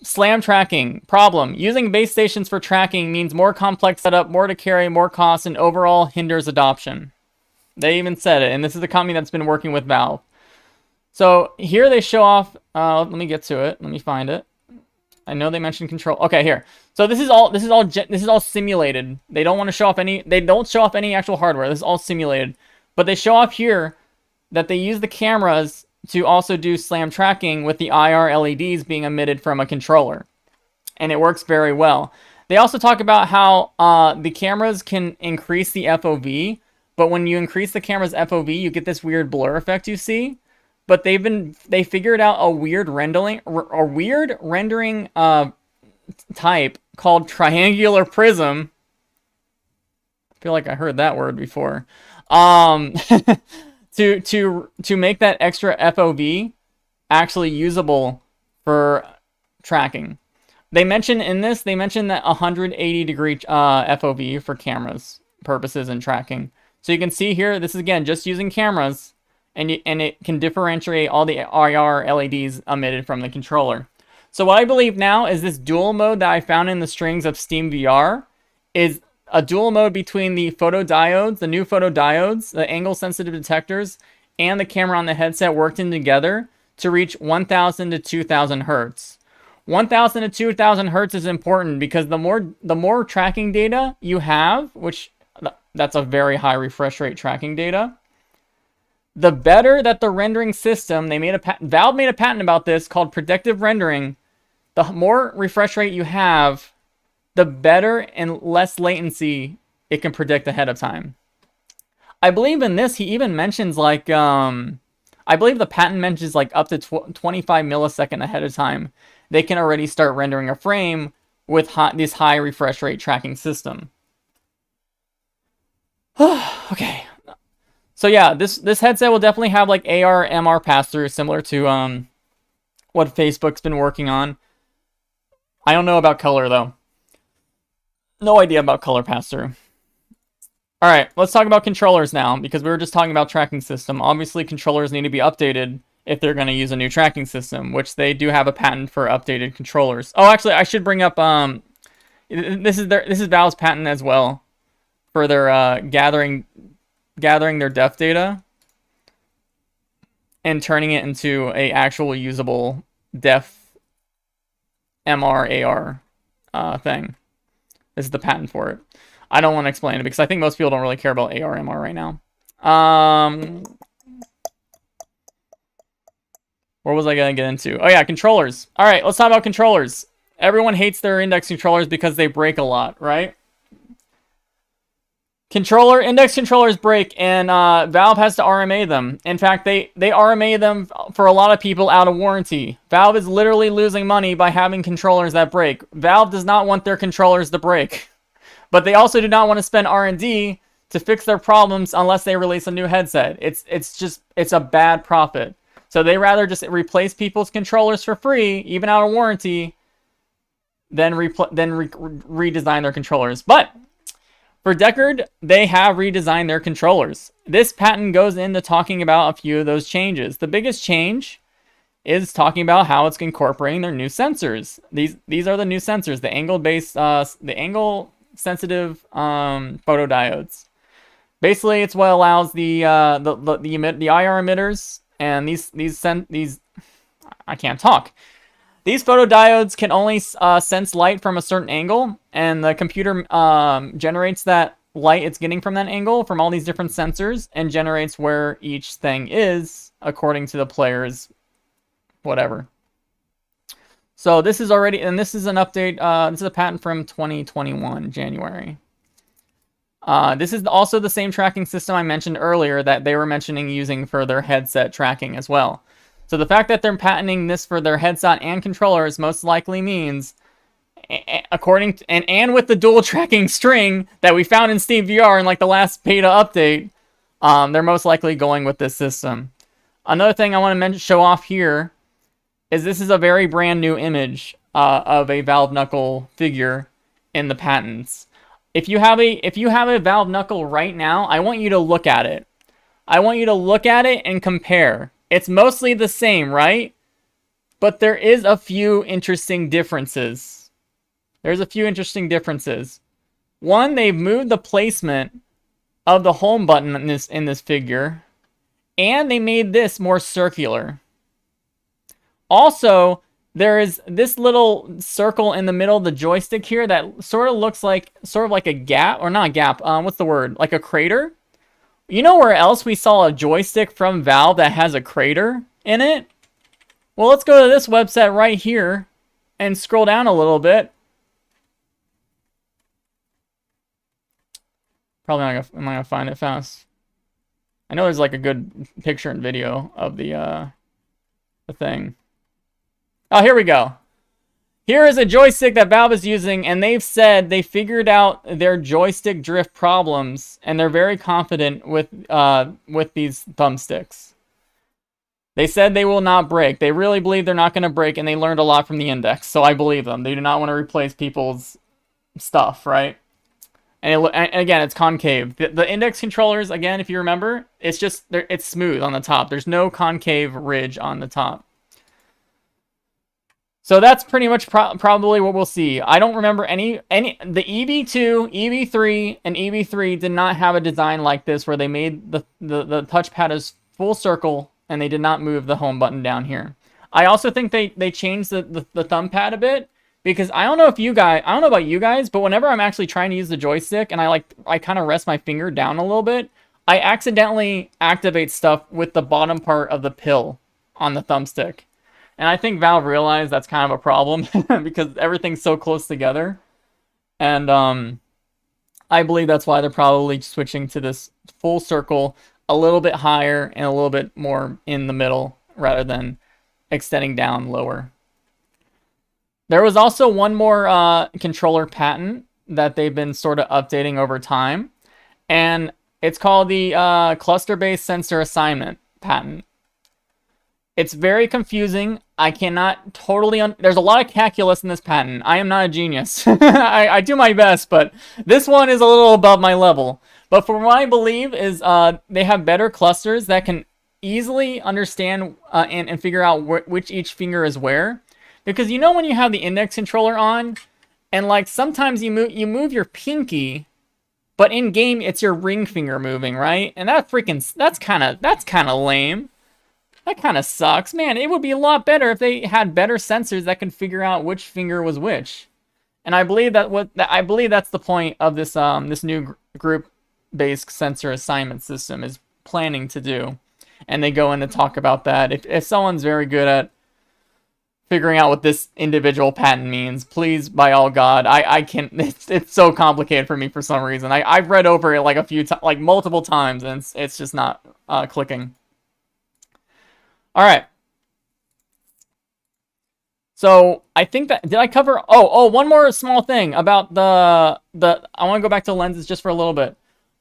SLAM tracking. Problem. Using base stations for tracking means more complex setup, more to carry, more costs, and overall hinders adoption. They even said it, and this is the company that's been working with Valve. So here they show off, let me get to it. Let me find it. I know they mentioned control. Okay, here. So this is all simulated. They don't want to show off they don't show off any actual hardware. This is all simulated. But they show off here that they use the cameras to also do SLAM tracking with the IR LEDs being emitted from a controller. And it works very well. They also talk about how the cameras can increase the FOV, but when you increase the camera's FOV, you get this weird blur effect you see. But they figured out a weird rendering type called triangular prism. I feel like I heard that word before. To make that extra FOV actually usable for tracking. They mentioned that 180 degree FOV for cameras purposes and tracking. So you can see here, this is again just using cameras, and it can differentiate all the IR LEDs emitted from the controller. So what I believe now is this dual mode that I found in the strings of Steam VR is a dual mode between the photodiodes, the new photodiodes, the angle sensitive detectors, and the camera on the headset worked in together to reach 1000 to 2000 hertz. 1000 to 2000 hertz is important because the more tracking data you have, which that's a very high refresh rate tracking data, the better that the rendering system, Valve made a patent about this called predictive rendering. The more refresh rate you have, the better and less latency it can predict ahead of time. I believe in this, he even mentions like, I believe the patent mentions like up to 25 millisecond ahead of time, they can already start rendering a frame with this high refresh rate tracking system. Okay. So yeah, this headset will definitely have like AR, MR pass-through, similar to what Facebook's been working on. I don't know about color though. No idea about color pass-through. All right, let's talk about controllers now, because we were just talking about tracking system. Obviously, controllers need to be updated if they're going to use a new tracking system, which they do have a patent for updated controllers. Oh, actually, I should bring up this is Valve's patent as well for their gathering their depth data and turning it into a actual usable depth MR AR thing. This is the patent for it. I don't want to explain it because I think most people don't really care about AR MR right now. What was I going to get into? Oh yeah, controllers. All right, let's talk about controllers. Everyone hates their index controllers because they break a lot, right? Index controllers break, and Valve has to RMA them. In fact, they RMA them for a lot of people out of warranty. Valve is literally losing money by having controllers that break. Valve does not want their controllers to break. But they also do not want to spend R&D to fix their problems unless they release a new headset. It's a bad profit. So they rather just replace people's controllers for free, even out of warranty, than redesign their controllers. But for Deckard, they have redesigned their controllers. This patent goes into talking about a few of those changes. The biggest change is talking about how it's incorporating their new sensors. These are the new sensors, the angle sensitive photodiodes. Basically, it's what allows the IR emitters and these I can't talk. These photodiodes can only sense light from a certain angle, and the computer generates that light it's getting from that angle from all these different sensors and generates where each thing is according to the player's whatever. So this is already, and this is an update, this is a patent from 2021, January. This is also the same tracking system I mentioned earlier that they were mentioning using for their headset tracking as well. So the fact that they're patenting this for their headset and controllers most likely means according to, and with the dual tracking string that we found in SteamVR in like the last beta update, they're most likely going with this system. Another thing I want to show off here is this is a very brand new image of a Valve Knuckle figure in the patents. If you have a Valve Knuckle right now, I want you to look at it. I want you to look at it and compare. It's mostly the same, right? But there is a few interesting differences. There's a few interesting differences. One, they've moved the placement of the home button in this figure, and they made this more circular. Also, there is this little circle in the middle of the joystick here that sort of looks like a gap, or not a gap, what's the word? Like a crater. You know where else we saw a joystick from Valve that has a crater in it? Well, let's go to this website right here and scroll down a little bit. Probably not gonna find it fast. I know there's like a good picture and video of the thing. Oh, here we go. Here is a joystick that Valve is using, and they've said they figured out their joystick drift problems, and they're very confident with these thumbsticks. They said they will not break. They really believe they're not going to break, and they learned a lot from the index, so I believe them. They do not want to replace people's stuff, right? And again, it's concave. The index controllers, again, if you remember, it's smooth on the top. There's no concave ridge on the top. So that's pretty much probably what we'll see. I don't remember the EV2, EV3, and EV3 did not have a design like this where they made the touchpad as full circle and they did not move the home button down here. I also think they changed the thumb pad a bit because I don't know about you guys, but whenever I'm actually trying to use the joystick and I kind of rest my finger down a little bit, I accidentally activate stuff with the bottom part of the pill on the thumbstick. And I think Valve realized that's kind of a problem because everything's so close together. And I believe that's why they're probably switching to this full circle a little bit higher and a little bit more in the middle rather than extending down lower. There was also one more controller patent that they've been sort of updating over time. And it's called the cluster-based sensor assignment patent. It's very confusing. I cannot totally... There's a lot of calculus in this patent. I am not a genius. I do my best, but this one is a little above my level. But from what I believe is they have better clusters that can easily understand and figure out which each finger is where. Because you know when you have the index controller on, and like sometimes you move your pinky, but in game it's your ring finger moving, right? And that's kind of lame. That kind of sucks. Man, it would be a lot better if they had better sensors that could figure out which finger was which. And I believe that's the point of this this new group-based sensor assignment system is planning to do. And they go in to talk about that. If someone's very good at figuring out what this individual patent means, please, by all God, I can't. It's so complicated for me for some reason. I've read over it like multiple times, and it's just not clicking. All right. So I think that, did I cover? Oh, one more small thing about I want to go back to lenses just for a little bit.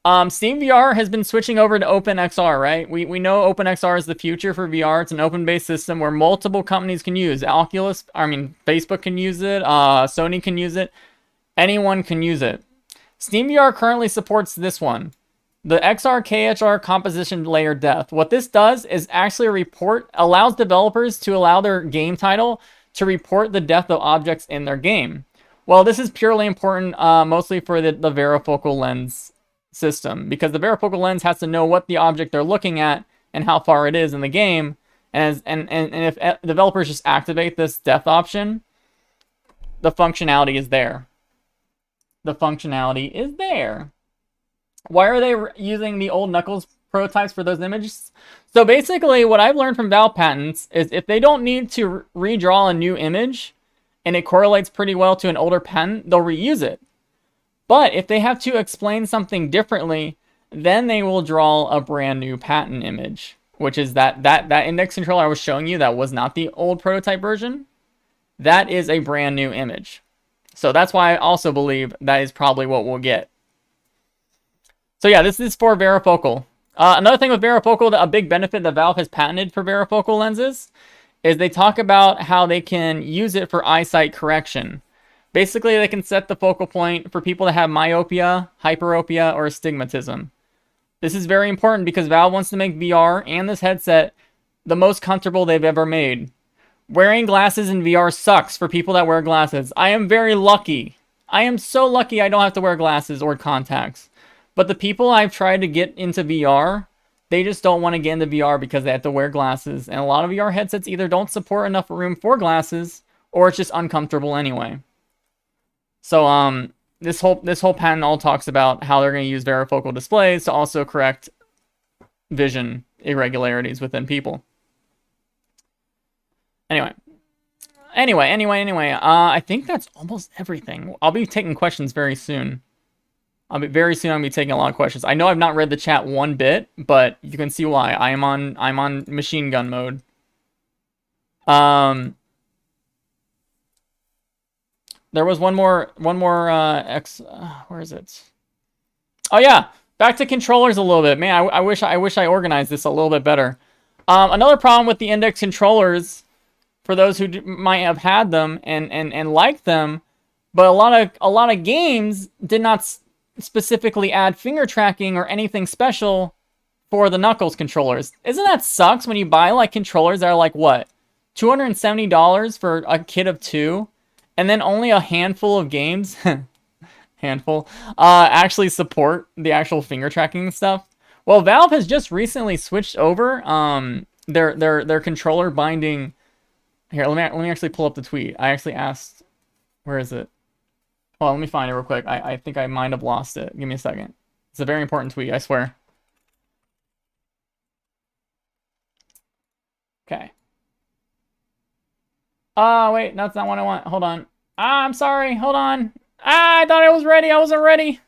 SteamVR has been switching over to OpenXR, right? We know OpenXR is the future for VR. It's an open-based system where multiple companies can use. Facebook can use it. Sony can use it. Anyone can use it. SteamVR currently supports this one. The XR-KHR composition layer depth. What this does is actually allows developers to allow their game title to report the depth of objects in their game. Well, this is purely important mostly for the Varifocal lens system, because the Varifocal lens has to know what the object they're looking at and how far it is in the game. And if developers just activate this depth option, the functionality is there. The functionality is there. Why are they using the old Knuckles prototypes for those images? So basically, what I've learned from Valve patents is if they don't need to redraw a new image and it correlates pretty well to an older patent, they'll reuse it. But if they have to explain something differently, then they will draw a brand new patent image, which is that index controller I was showing you that was not the old prototype version. That is a brand new image. So that's why I also believe that is probably what we'll get. So yeah, this is for varifocal. Another thing with varifocal, a big benefit that Valve has patented for varifocal lenses is they talk about how they can use it for eyesight correction. Basically, they can set the focal point for people that have myopia, hyperopia, or astigmatism. This is very important because Valve wants to make VR and this headset the most comfortable they've ever made. Wearing glasses in VR sucks for people that wear glasses. I am very lucky. I am so lucky I don't have to wear glasses or contacts. But the people I've tried to get into VR, they just don't want to get into VR because they have to wear glasses. And a lot of VR headsets either don't support enough room for glasses or it's just uncomfortable anyway. So this whole patent all talks about how they're going to use varifocal displays to also correct vision irregularities within people. Anyway, I think that's almost everything. I'll be taking questions very soon. I'll be taking a lot of questions. I know I've not read the chat one bit, but you can see why. I'm on machine gun mode. There was one more where is it? Oh yeah, back to controllers a little bit. Man, I wish I organized this a little bit better. Another problem with the index controllers, for those who might have had them and liked them, but a lot of games did not specifically add finger tracking or anything special for the Knuckles controllers. Isn't that sucks when you buy like controllers that are like what, $270 for a kit of 2, and then only a handful of games actually support the actual finger tracking stuff? Well, Valve has just recently switched over their controller binding. Here, let me actually pull up the tweet. I actually asked, where is it? Oh, let me find it real quick. I think I might have lost it. Give me a second. It's a very important tweet, I swear. Okay. Oh, wait, that's not what I want. Hold on. I'm sorry. Hold on. I thought I was ready. I wasn't ready.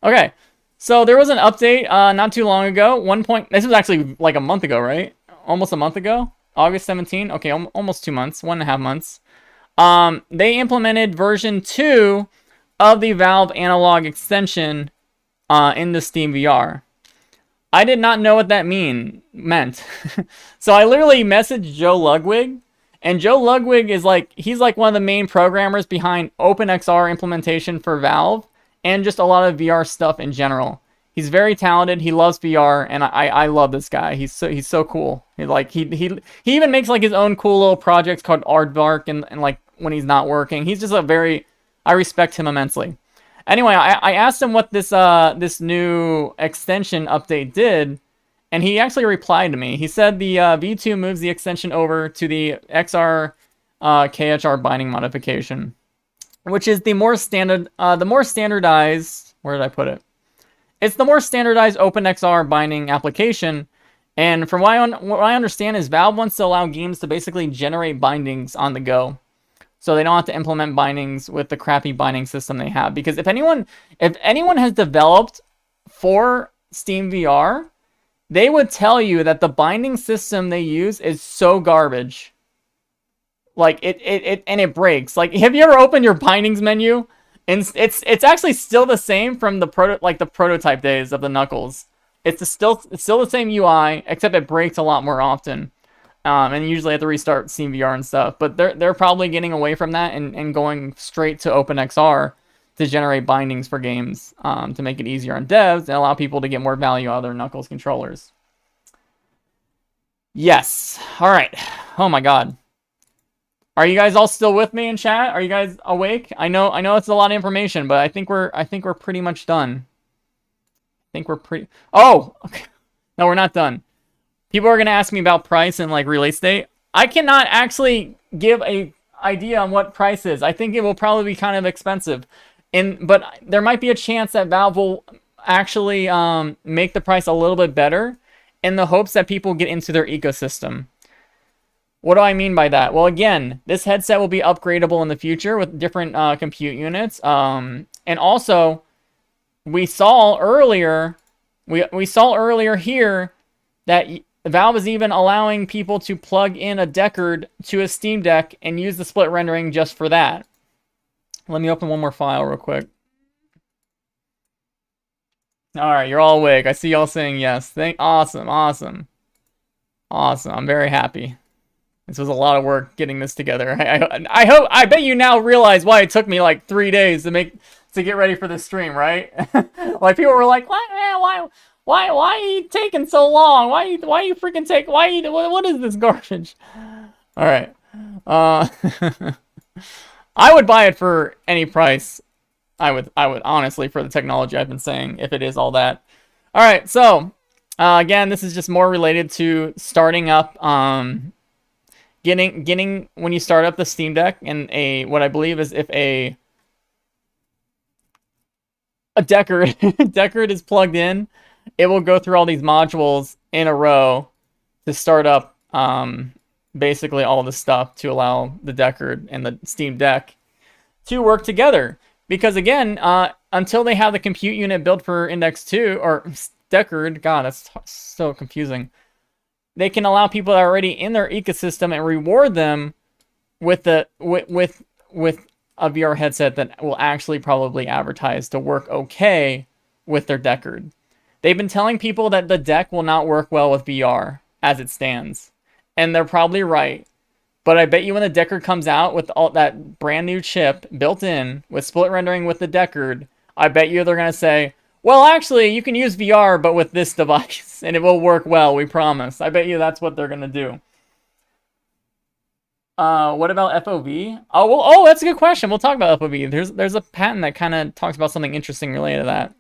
Okay. So there was an update not too long ago. This was actually like a month ago, right? Almost a month ago. August 17. Okay, almost 2 months. 1.5 months. They implemented version 2 of the Valve analog extension in the Steam VR. I did not know what that meant. So I literally messaged Joe Ludwig, and Joe Ludwig is he's one of the main programmers behind OpenXR implementation for Valve and just a lot of VR stuff in general. He's very talented. He loves VR, and I love this guy. He's so cool. He even makes his own cool little projects called Aardvark and when he's not working. He's just I respect him immensely. Anyway, I asked him what this new extension update did, and he actually replied to me. He said the V2 moves the extension over to the XR KHR binding modification, which is the more standardized. Where did I put it? It's the more standardized OpenXR binding application, and from what I understand is Valve wants to allow games to basically generate bindings on the go, so they don't have to implement bindings with the crappy binding system they have. Because if anyone has developed for Steam VR, they would tell you that the binding system they use is so garbage. It breaks. Have you ever opened your bindings menu? And it's actually still the same from the prototype days of the Knuckles. It's still the same UI, except it breaks a lot more often. And you usually have to restart Steam VR and stuff. But they're probably getting away from that and going straight to OpenXR to generate bindings for games, to make it easier on devs and allow people to get more value out of their Knuckles controllers. Yes. All right. Oh my God. Are you guys all still with me in chat? Are you guys awake? I know it's a lot of information, but I think we're pretty much done. Oh, okay. No, we're not done. People are gonna ask me about price and release date. I cannot actually give a idea on what price is. I think it will probably be kind of expensive, but there might be a chance that Valve will actually make the price a little bit better in the hopes that people get into their ecosystem. What do I mean by that? Well, again, this headset will be upgradable in the future with different compute units. And also, we saw earlier here that Valve is even allowing people to plug in a Deckard to a Steam Deck and use the split rendering just for that. Let me open one more file real quick. Alright, you're all awake. I see y'all saying yes. Awesome, awesome. Awesome, I'm very happy. This was a lot of work getting this together. I bet you now realize why it took me like 3 days to get ready for this stream, right? Like people were like, why are you taking so long? Why you freaking take? What is this garbage? All right. I would buy it for any price. I would honestly, for the technology I've been saying, if it is all that. All right. So again, this is just more related to starting up. Getting when you start up the Steam Deck and what I believe is if a Deckard Deckard is plugged in, it will go through all these modules in a row to start up basically all the stuff to allow the Deckard and the Steam Deck to work together. Because again, until they have the compute unit built for Index 2 or Deckard, God, that's so confusing. They can allow people that are already in their ecosystem and reward them with a VR headset that will actually probably advertise to work okay with their Deckard. They've been telling people that the deck will not work well with VR as it stands. And they're probably right. But I bet you when the Deckard comes out with all that brand new chip built in with split rendering with the Deckard, I bet you they're going to say, well, actually, you can use VR, but with this device, and it will work well, we promise. I bet you that's what they're going to do. What about FOV? Oh, that's a good question. We'll talk about FOV. There's a patent that kind of talks about something interesting related to that.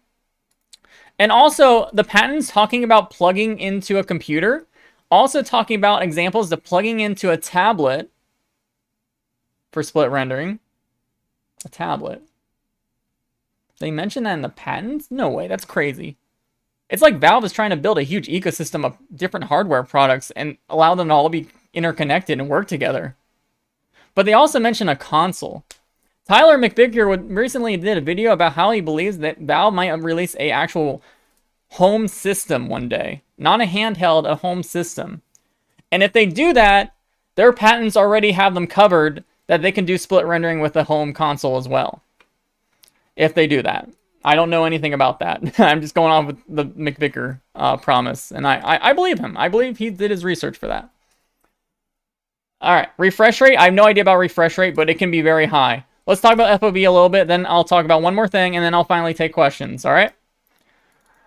And also, the patent's talking about plugging into a computer. Also talking about examples of plugging into a tablet for split rendering. A tablet. They mentioned that in the patents? No way, that's crazy. It's like Valve is trying to build a huge ecosystem of different hardware products and allow them to all be interconnected and work together. But they also mentioned a console. Tyler McVicker recently did a video about how he believes that Valve might release an actual home system one day. Not a handheld, a home system. And if they do that, their patents already have them covered that they can do split rendering with a home console as well. If they do that. I don't know anything about that. I'm just going off with the McVicker promise. And I believe him. I believe he did his research for that. Alright, refresh rate. I have no idea about refresh rate, but it can be very high. Let's talk about FOV a little bit, then I'll talk about one more thing, and then I'll finally take questions, alright?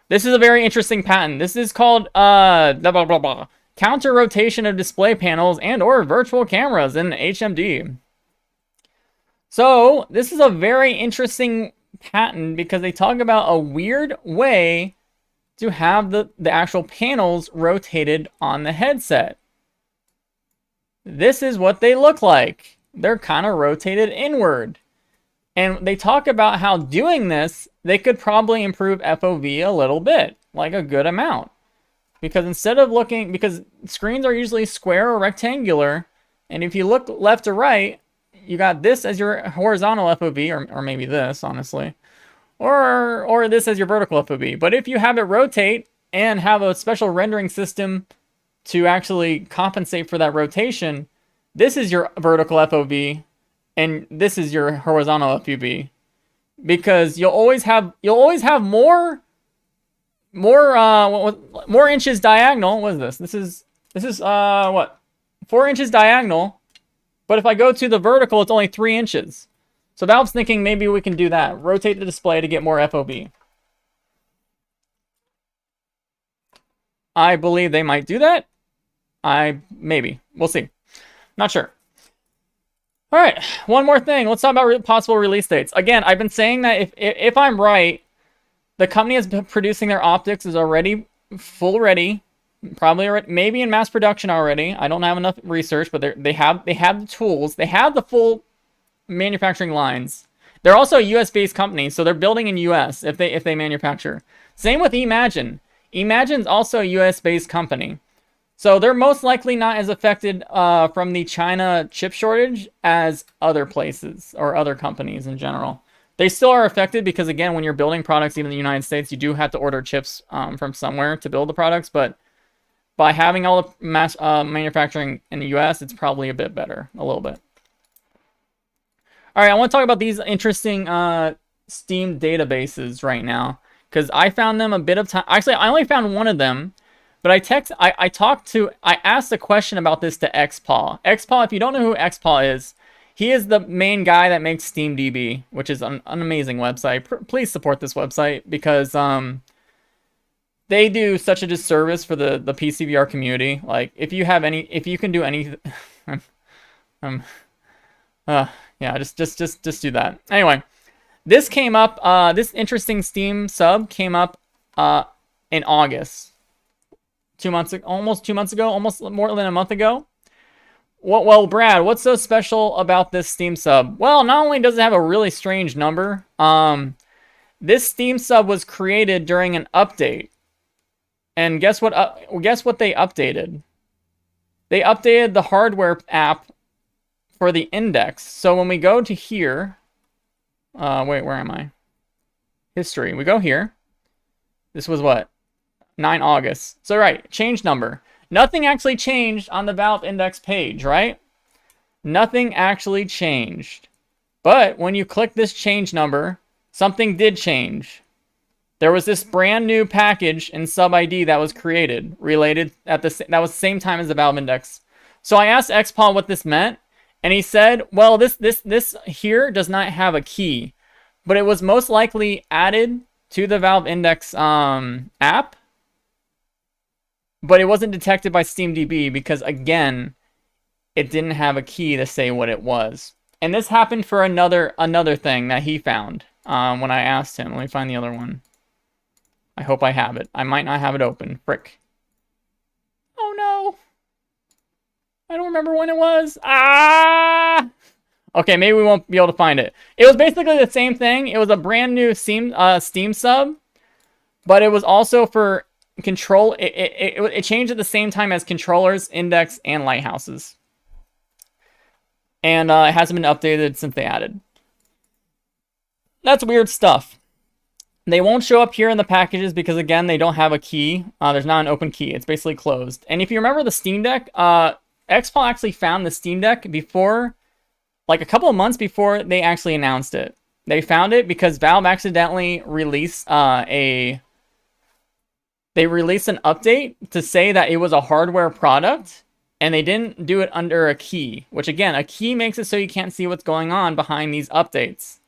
This is a very interesting patent. This is called blah, blah, blah, blah. Counter rotation of display panels and or virtual cameras in HMD. So, this is a very interesting patent because they talk about a weird way to have the actual panels rotated on the headset. This is what they look like. They're kind of rotated inward. And they talk about how doing this, they could probably improve FOV a little bit, like a good amount. Because instead of because screens are usually square or rectangular, and if you look left to right, you got this as your horizontal FOV, or maybe this, honestly. Or this as your vertical FOV. But if you have it rotate and have a special rendering system to actually compensate for that rotation, this is your vertical FOV, and this is your horizontal FOV. Because you'll always have more inches diagonal. What is this? This is what? 4 inches diagonal. But if I go to the vertical, it's only 3 inches. So Valve's thinking maybe we can do that. Rotate the display to get more FOV. I believe they might do that. Maybe. We'll see. Not sure. All right. One more thing. Let's talk about possible release dates. Again, I've been saying that if I'm right, the company that's producing their optics is already full ready. Probably already, maybe in mass production already. I don't have enough research, but they have the tools. They have the full manufacturing lines. They're also a US-based company, so they're building in US if they manufacture. Same with Imagine. Imagine's also a US-based company. So they're most likely not as affected from the China chip shortage as other places or other companies in general. They still are affected because, again, when you're building products, even in the United States, you do have to order chips from somewhere to build the products. But by having all the mass manufacturing in the US, it's probably a bit better, a little bit. All right, I want to talk about these interesting Steam databases right now, because I found them a bit of time. Actually, I only found one of them, but I asked a question about this to XPaw. XPaw, if you don't know who XPaw is, he is the main guy that makes SteamDB, which is an amazing website. Please support this website, because they do such a disservice for the PCVR community. Like, if you can do anything, yeah, just do that. Anyway, this came up. This interesting Steam sub came up in August, 2 months, almost 2 months ago, almost more than a month ago. Well, Brad, what's so special about this Steam sub? Well, not only does it have a really strange number, this Steam sub was created during an update. And guess what they updated? They updated the hardware app for the index. So when we go to here, wait, where am I? History. We go here. This was what? 9 August. So right, change number. Nothing actually changed on the Valve index page, right? Nothing actually changed. But when you click this change number, something did change. There was this brand new package in sub ID that was created, related that was the same time as the Valve index. So I asked XPaw what this meant, and he said, well, this here does not have a key, but it was most likely added to the Valve index app, but it wasn't detected by SteamDB because, again, it didn't have a key to say what it was. And this happened for another thing that he found when I asked him. Let me find the other one. I hope I have it. I might not have it open. Frick. Oh no. I don't remember when it was. Ah! Okay, maybe we won't be able to find it. It was basically the same thing. It was a brand new Steam sub, but it was also for control. It changed at the same time as controllers, index, and lighthouses. And it hasn't been updated since they added. That's weird stuff. They won't show up here in the packages because, again, they don't have a key. There's not an open key. It's basically closed. And if you remember the Steam Deck, XPaw actually found the Steam Deck before, like a couple of months before they actually announced it. They found it because Valve accidentally released an update to say that it was a hardware product, and they didn't do it under a key, which, again, a key makes it so you can't see what's going on behind these updates.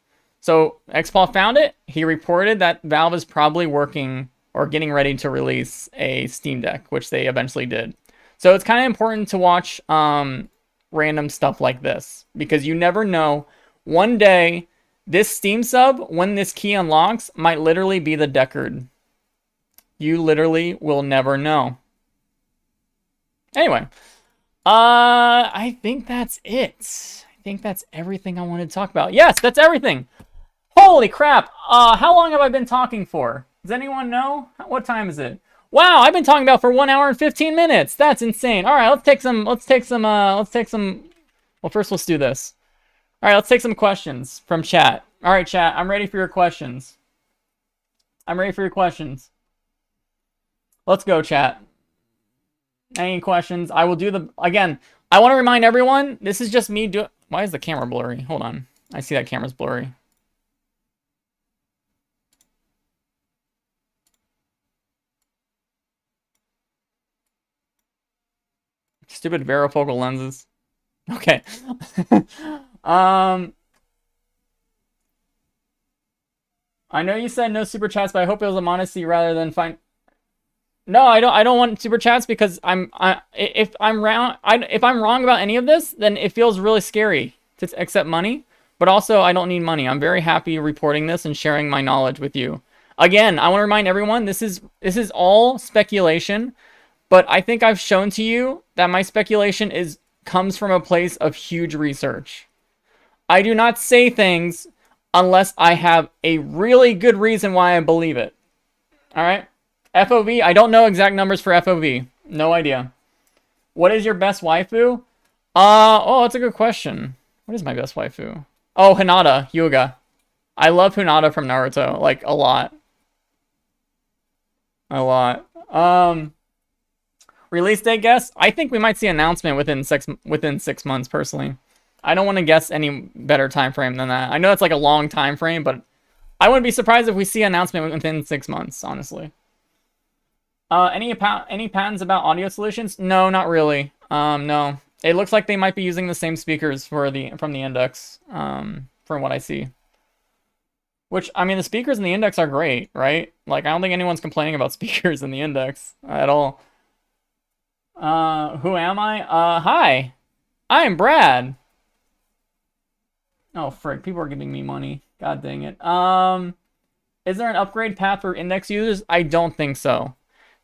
So XPaw found it. He reported that Valve is probably working or getting ready to release a Steam Deck, which they eventually did. So it's kind of important to watch random stuff like this, because you never know. One day, this Steam sub, when this key unlocks, might literally be the Deckard. You literally will never know. Anyway, I think that's it. I think that's everything I wanted to talk about. Yes, that's everything. Holy crap. How long have I been talking for? Does anyone know? What time is it? Wow, I've been talking about for 1 hour and 15 minutes. That's insane. All right, let's take some, well, first let's do this. All right, let's take some questions from chat. All right, chat, I'm ready for your questions. Let's go, chat. Any questions? I will do again, I want to remind everyone, this is just me doing, why is the camera blurry? Hold on. I see that camera's blurry. Stupid Varifocal lenses. Okay. I know you said no super chats, but I hope it was a modesty rather than fine. No, I don't want super chats because if I'm wrong about any of this, then it feels really scary to accept money. But also, I don't need money. I'm very happy reporting this and sharing my knowledge with you. Again, I want to remind everyone, this is all speculation. But I think I've shown to you that my speculation comes from a place of huge research. I do not say things unless I have a really good reason why I believe it. All right? FOV, I don't know exact numbers for FOV. No idea. What is your best waifu? Oh, that's a good question. What is my best waifu? Oh, Hinata, Hyuga. I love Hinata from Naruto, like, a lot. Release date guess? I think we might see an announcement within 6 months. Personally, I don't want to guess any better time frame than that. I know it's like a long time frame, but I wouldn't be surprised if we see an announcement within 6 months. Honestly. Any patents about audio solutions? No, not really. No. It looks like they might be using the same speakers from the Index. From what I see. Which, I mean, the speakers in the Index are great, right? Like, I don't think anyone's complaining about speakers in the Index at all. Who am I? Hi. I am Brad. Oh, frick. People are giving me money. God dang it. Is there an upgrade path for Index users? I don't think so.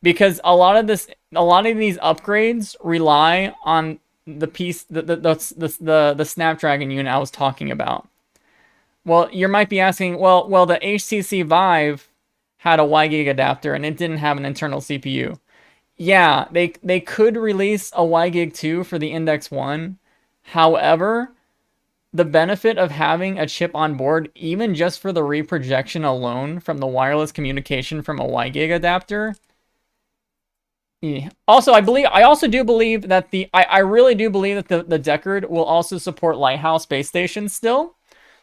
Because a lot of these upgrades rely on the Snapdragon unit I was talking about. Well, you might be asking, well, the HTC Vive had a WiGig adapter and it didn't have an internal CPU. Yeah, they could release a WiGig 2 for the Index 1. However, the benefit of having a chip on board, even just for the reprojection alone from the wireless communication from a WiGig adapter. Yeah. Also, I really do believe that the Deckard will also support Lighthouse base stations still.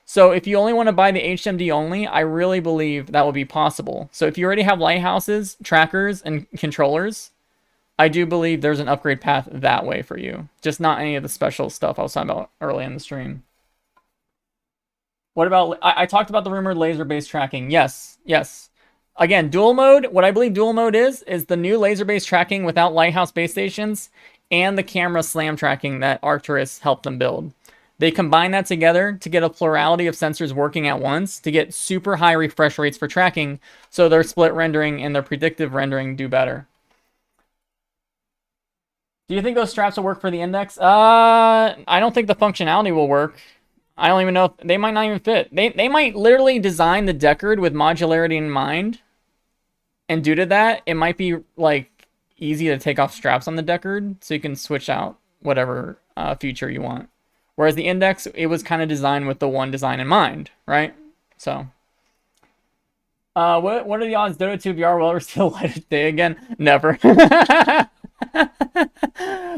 So if you only want to buy the HMD only, I really believe that will be possible. So if you already have lighthouses, trackers, and controllers, I do believe there's an upgrade path that way for you. Just not any of the special stuff I was talking about early in the stream. What about, I talked about the rumored laser-based tracking. Yes. Again, dual mode, what I believe dual mode is the new laser-based tracking without lighthouse base stations and the camera SLAM tracking that Arcturus helped them build. They combine that together to get a plurality of sensors working at once to get super high refresh rates for tracking, so their split rendering and their predictive rendering do better. Do you think those straps will work for the Index? I don't think the functionality will work. I don't even know if they might not even fit. They might literally design the Deckard with modularity in mind. And due to that, it might be like easy to take off straps on the Deckard so you can switch out whatever feature you want. Whereas the Index, it was kind of designed with the one design in mind, right? So, what are the odds Dota 2 VR will ever still light of day again? Never.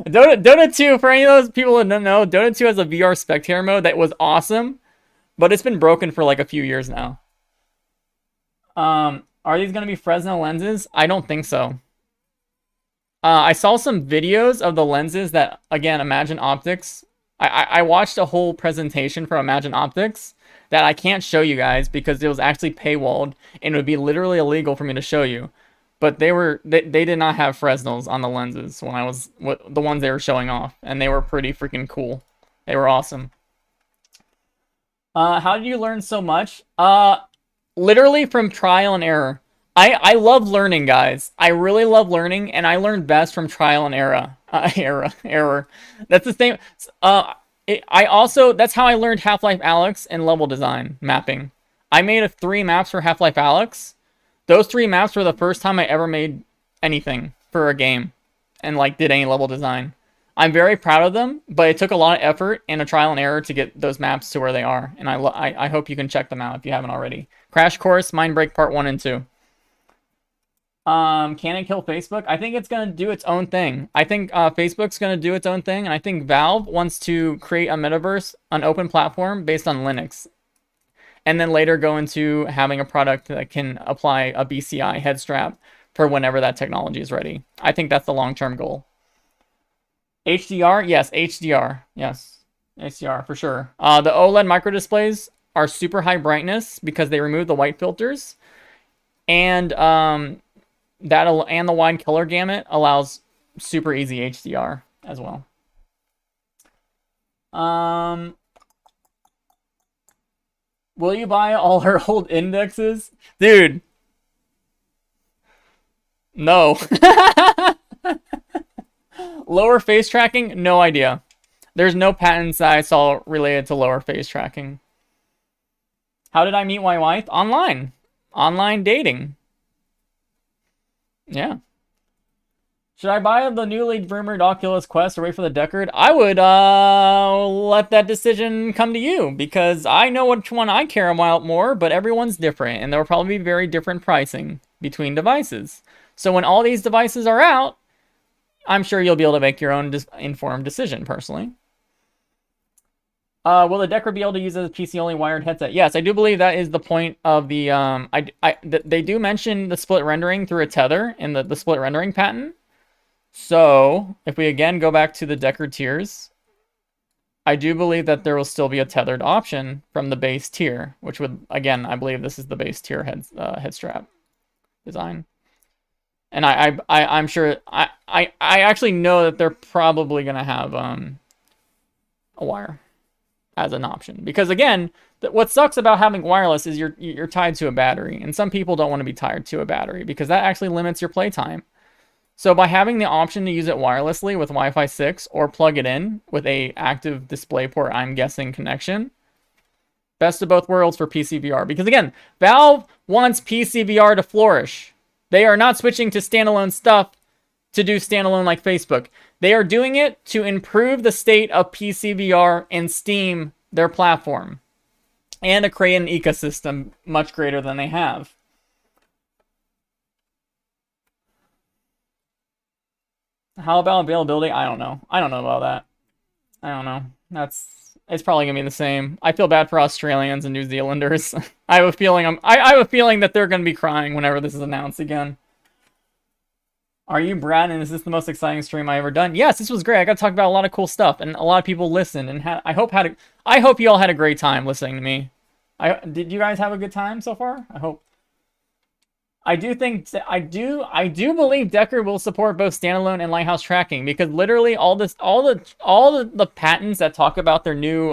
Dota 2, for any of those people that don't know, Dota 2 has a VR spectator mode that was awesome, but it's been broken for like a few years now. Are these going to be Fresnel lenses? I don't think so. I saw some videos of the lenses that, again, Imagine Optics. I watched a whole presentation from Imagine Optics that I can't show you guys because it was actually paywalled and it would be literally illegal for me to show you. But they did not have Fresnels on the lenses when the ones they were showing off, and they were pretty freaking cool. They were awesome. How did you learn so much? Literally from trial and error. I love learning, guys. I really love learning, and I learned best from trial and error. That's the same. That's how I learned Half-Life Alyx and level design mapping. I made 3 maps for Half-Life Alyx. Those 3 maps were the first time I ever made anything for a game and like did any level design. I'm very proud of them, but it took a lot of effort and a trial and error to get those maps to where they are. And I hope you can check them out if you haven't already. Crash Course, Mindbreak Part 1 and 2. Can it kill Facebook? I think it's going to do its own thing. I think Facebook's going to do its own thing. And I think Valve wants to create a metaverse, an open platform based on Linux. And then later go into having a product that can apply a BCI head strap for whenever that technology is ready. I think that's the long-term goal. HDR? Yes, HDR. Yes, HDR for sure. The OLED microdisplays are super high brightness because they remove the white filters. And the wide color gamut allows super easy HDR as well. Will you buy all her old indexes? Dude. No. Lower face tracking? No idea. There's no patents that I saw related to lower face tracking. How did I meet my wife? Online. Online dating. Yeah. Should I buy the newly rumored Oculus Quest or wait for the Deckard? I would let that decision come to you because I know which one I care about more, but everyone's different and there will probably be very different pricing between devices. So when all these devices are out, I'm sure you'll be able to make your own informed decision personally. Will the Deckard be able to use a PC-only wired headset? Yes, I do believe that is the point of the, they do mention the split rendering through a tether in the split rendering patent. So, if we again go back to the Deckard tiers, I do believe that there will still be a tethered option from the base tier, which would, again, I believe this is the base tier head strap design. And I'm sure, I actually know that they're probably going to have a wire as an option, because again, what sucks about having wireless is you're tied to a battery, and some people don't want to be tied to a battery because that actually limits your playtime. So by having the option to use it wirelessly with Wi-Fi 6 or plug it in with a active DisplayPort, I'm guessing, connection, best of both worlds for PCVR. Because again, Valve wants PCVR to flourish. They are not switching to standalone stuff to do standalone like Facebook. They are doing it to improve the state of PCVR and Steam, their platform, and to create an ecosystem much greater than they have. How about availability? I don't know. I don't know about that. I don't know. It's probably gonna be the same. I feel bad for Australians and New Zealanders. I have a feeling I have a feeling that they're gonna be crying whenever this is announced again. Are you Brad? And is this the most exciting stream I ever done? Yes, this was great. I got to talk about a lot of cool stuff, and a lot of people listened. And I hope you all had a great time listening to me. Did you guys have a good time so far? I hope. I do believe Deckard will support both standalone and lighthouse tracking, because literally all the patents that talk about their new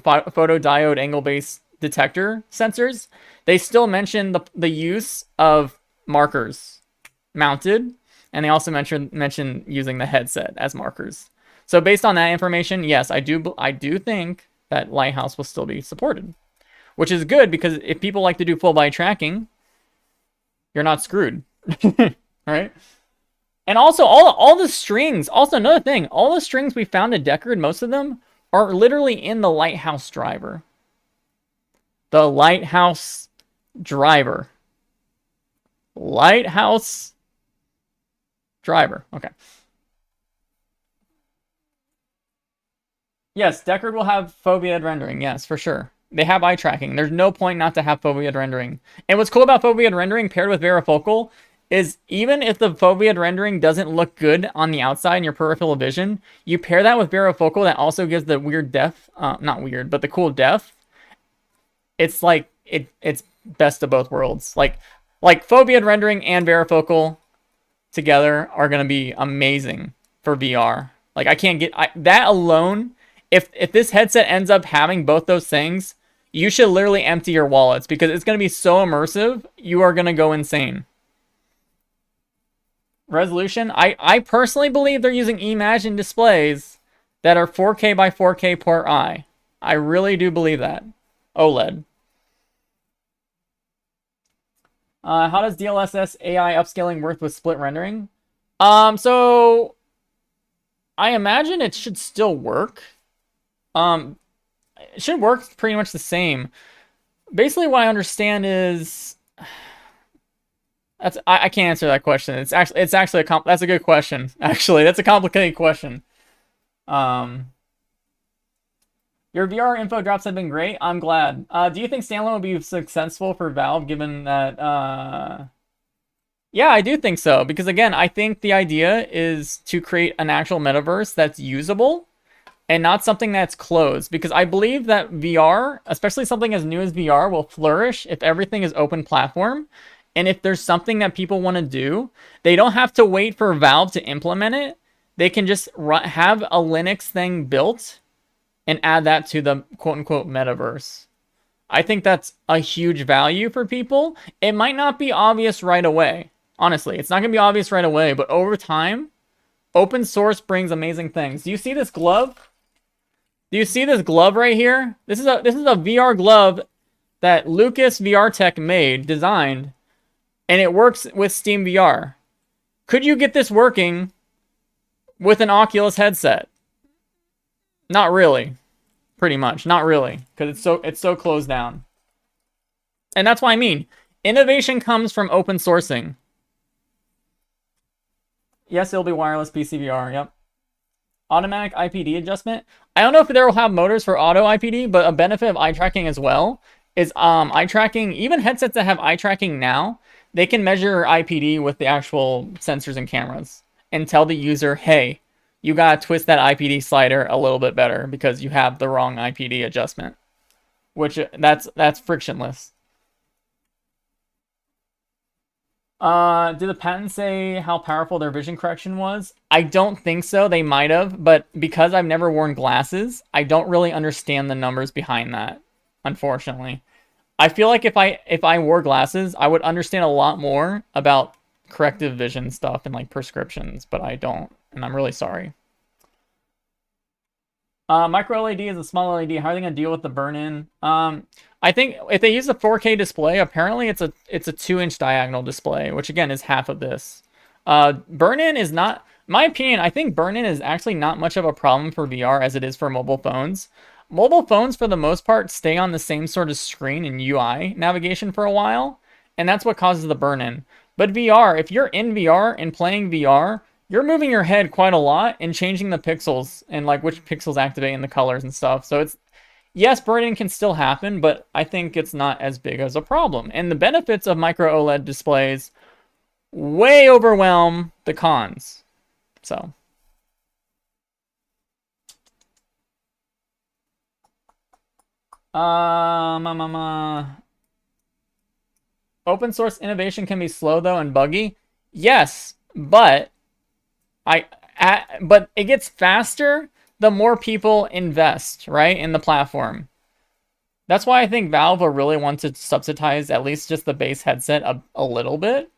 photodiode angle-based detector sensors, they still mention the use of markers mounted. And they also mention using the headset as markers. So based on that information, yes, I do think that Lighthouse will still be supported, which is good, because if people like to do full body tracking, you're not screwed, right? And also all the strings. Also another thing, all the strings we found in Deckard, most of them are literally in the Lighthouse driver. The Lighthouse driver. Lighthouse driver. Okay. Yes, Deckard will have foveated rendering. Yes, for sure. They have eye tracking. There's no point not to have foveated rendering. And what's cool about foveated rendering paired with Varifocal is even if the foveated rendering doesn't look good on the outside in your peripheral vision, you pair that with Varifocal that also gives the weird depth, not weird, but the cool depth. It's like it's best of both worlds. Like foveated rendering and Varifocal together are going to be amazing for VR. Like I can't get that alone. If this headset ends up having both those things, you should literally empty your wallets, because it's going to be so immersive. You are going to go insane. Resolution. I personally believe they're using Imagine displays that are 4K by 4K per eye. I really do believe that. OLED. How does DLSS AI upscaling work with split rendering? So I imagine it should still work. It should work pretty much the same. Basically, what I understand is I can't answer that question. It's actually that's a good question. Actually, that's a complicated question. Your VR info drops have been great. I'm glad. Do you think standalone will be successful for Valve, given that? Yeah, I do think so, because again, I think the idea is to create an actual metaverse that's usable and not something that's closed, because I believe that VR, especially something as new as VR, will flourish if everything is open platform. And if there's something that people want to do, they don't have to wait for Valve to implement it. They can just have a Linux thing built and add that to the quote-unquote metaverse. I think that's a huge value for people. It might not be obvious right away. Honestly, it's not going to be obvious right away, but over time, open source brings amazing things. Do you see this glove? Do you see this glove right here? This is a VR glove that Lucas VR Tech designed, and it works with Steam VR. Could you get this working with an Oculus headset? Not really. Pretty much. Not really. Because it's so closed down. And that's what I mean. Innovation comes from open sourcing. Yes, it'll be wireless PCVR. Yep. Automatic IPD adjustment. I don't know if they'll have motors for auto IPD, but a benefit of eye tracking as well is eye tracking. Even headsets that have eye tracking now, they can measure IPD with the actual sensors and cameras and tell the user, hey, you gotta twist that IPD slider a little bit better because you have the wrong IPD adjustment. Which that's frictionless. Did the patent say how powerful their vision correction was? I don't think so. They might have, but because I've never worn glasses, I don't really understand the numbers behind that, unfortunately. I feel like if I wore glasses, I would understand a lot more about corrective vision stuff and like prescriptions, but I don't, and I'm really sorry. Micro LED is a small LED. How are they gonna deal with the burn-in? I think if they use a 4K display, apparently it's a 2-inch diagonal display, which again is half of this. Burn-in is not, in my opinion, I think burn-in is actually not much of a problem for VR as it is for mobile phones. Mobile phones, for the most part, stay on the same sort of screen and UI navigation for a while, and that's what causes the burn-in. But VR, if you're in VR and playing VR, you're moving your head quite a lot and changing the pixels and like which pixels activate and the colors and stuff. So it's, yes, burn-in can still happen, but I think it's not as big as a problem. And the benefits of micro OLED displays way overwhelm the cons. So. Open source innovation can be slow though and buggy. Yes, but but it gets faster the more people invest, right, in the platform. That's why I think Valve will really want to subsidize at least just the base headset a little bit.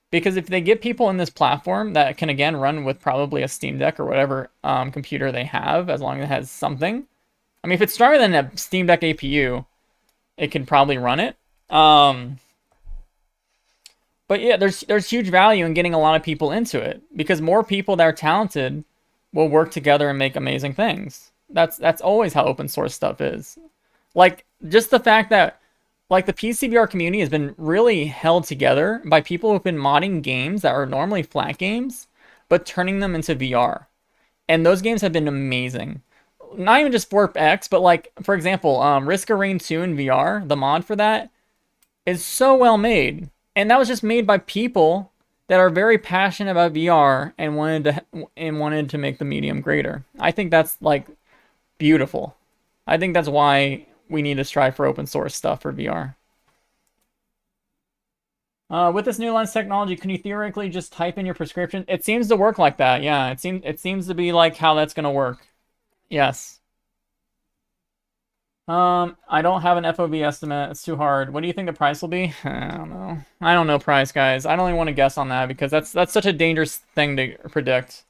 Because if they get people in this platform that can, again, run with probably a Steam Deck or whatever computer they have, as long as it has something. I mean, if it's stronger than a Steam Deck APU, it can probably run it. But yeah, there's huge value in getting a lot of people into it. Because more people that are talented will work together and make amazing things. That's always how open source stuff is. Like, just the fact that like the PCVR community has been really held together by people who've been modding games that are normally flat games, but turning them into VR. And those games have been amazing. Not even just Warp X, but like, for example, Risk of Rain 2 in VR, the mod for that, is so well made. And that was just made by people that are very passionate about VR and wanted to make the medium greater. I think that's like beautiful. I think that's why we need to strive for open source stuff for VR. With this new lens technology, can you theoretically just type in your prescription? It seems to work like that. Yeah, it seems to be like how that's gonna work. Yes. I don't have an FOV estimate. It's too hard. What do you think the price will be? I don't know. I don't know price, guys. I don't even want to guess on that because that's such a dangerous thing to predict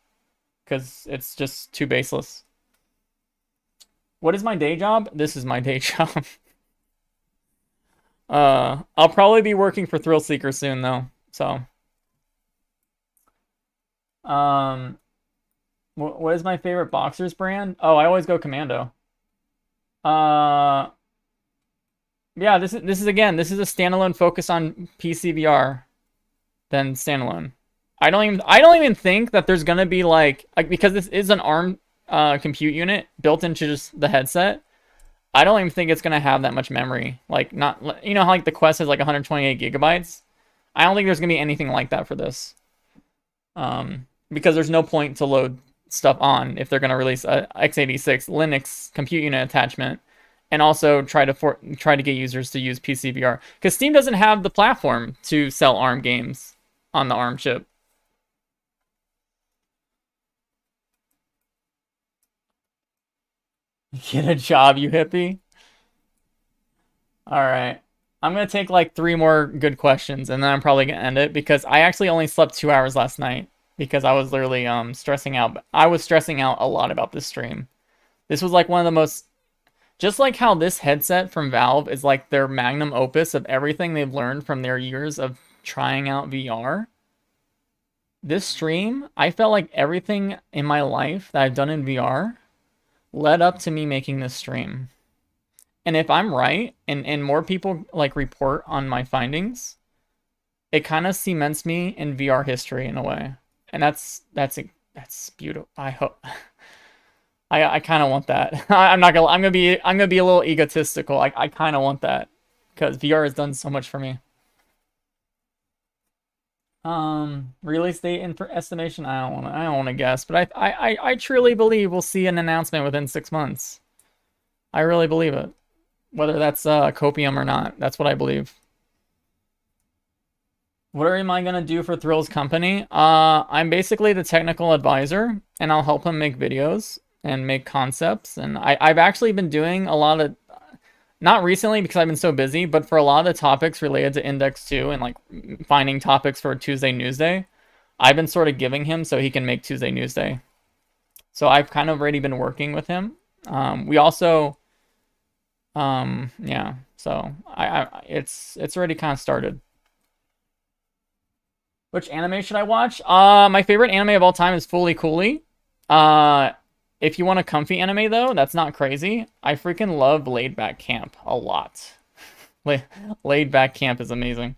because it's just too baseless. What is my day job? This is my day job. I'll probably be working for Thrill Seeker soon though. So, what is my favorite boxers brand? Oh, I always go Commando. Yeah, this is a standalone focus on PCVR than standalone. I don't even think that there's gonna be like because this is an ARM compute unit built into just the headset. I don't even think it's gonna have that much memory. Like not, you know how like the Quest has like 128 gigabytes. I don't think there's gonna be anything like that for this. Because there's no point to load stuff on if they're gonna release a x86 Linux compute unit attachment, and also try to get users to use PCVR because Steam doesn't have the platform to sell ARM games on the ARM chip. Get a job, you hippie. All right. I'm going to take like 3 more good questions and then I'm probably going to end it because I actually only slept 2 hours last night because I was literally stressing out. I was stressing out a lot about this stream. This was like one of the most, just like how this headset from Valve is like their magnum opus of everything they've learned from their years of trying out VR. This stream, I felt like everything in my life that I've done in VR led up to me making this stream. And if I'm right, and more people like report on my findings, it kind of cements me in VR history in a way. And that's beautiful. I hope I kind of want that. I'm gonna be a little egotistical. I kind of want that because VR has done so much for me. Release date and for estimation, I don't want to guess, but I truly believe we'll see an announcement within 6 months. I really believe it. Whether that's copium or not, that's what I believe. What am I gonna do for Thrill's company? I'm basically the technical advisor, and I'll help him make videos and make concepts. And I've actually been doing a lot of, not recently because I've been so busy, but for a lot of the topics related to Index 2 and like finding topics for Tuesday Newsday, I've been sort of giving him so he can make Tuesday Newsday. So I've kind of already been working with him. We also, yeah. So it's already kind of started. Which anime should I watch? My favorite anime of all time is Fully Cooley. If you want a comfy anime, though, that's not crazy. I freaking love Laid Back Camp a lot. Laid Back Camp is amazing.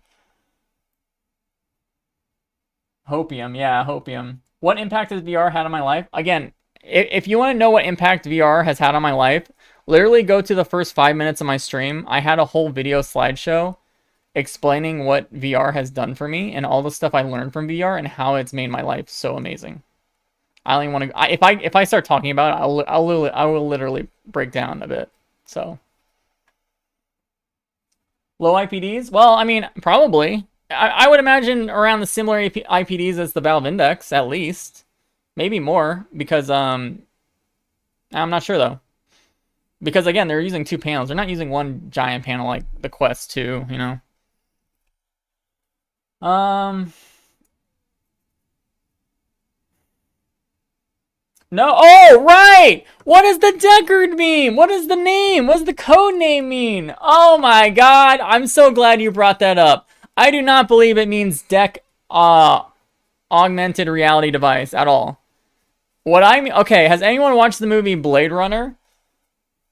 Hopium, yeah, Hopium. What impact has VR had on my life? Again, if you want to know what impact VR has had on my life, literally go to the first 5 minutes of my stream. I had a whole video slideshow explaining what VR has done for me and all the stuff I learned from VR and how it's made my life so amazing. I don't even want to. If I start talking about it, I will literally break down a bit. So low IPDs. Well, I mean, probably. I would imagine around the similar IPDs as the Valve Index, at least. Maybe more, because I'm not sure though. Because again, they're using 2 panels. They're not using one giant panel like the Quest 2, you know. No. Oh, right! What does the Deckard mean? What is the name? What does the code name mean? Oh my god, I'm so glad you brought that up. I do not believe it means augmented reality device at all. What I mean, okay, has anyone watched the movie Blade Runner?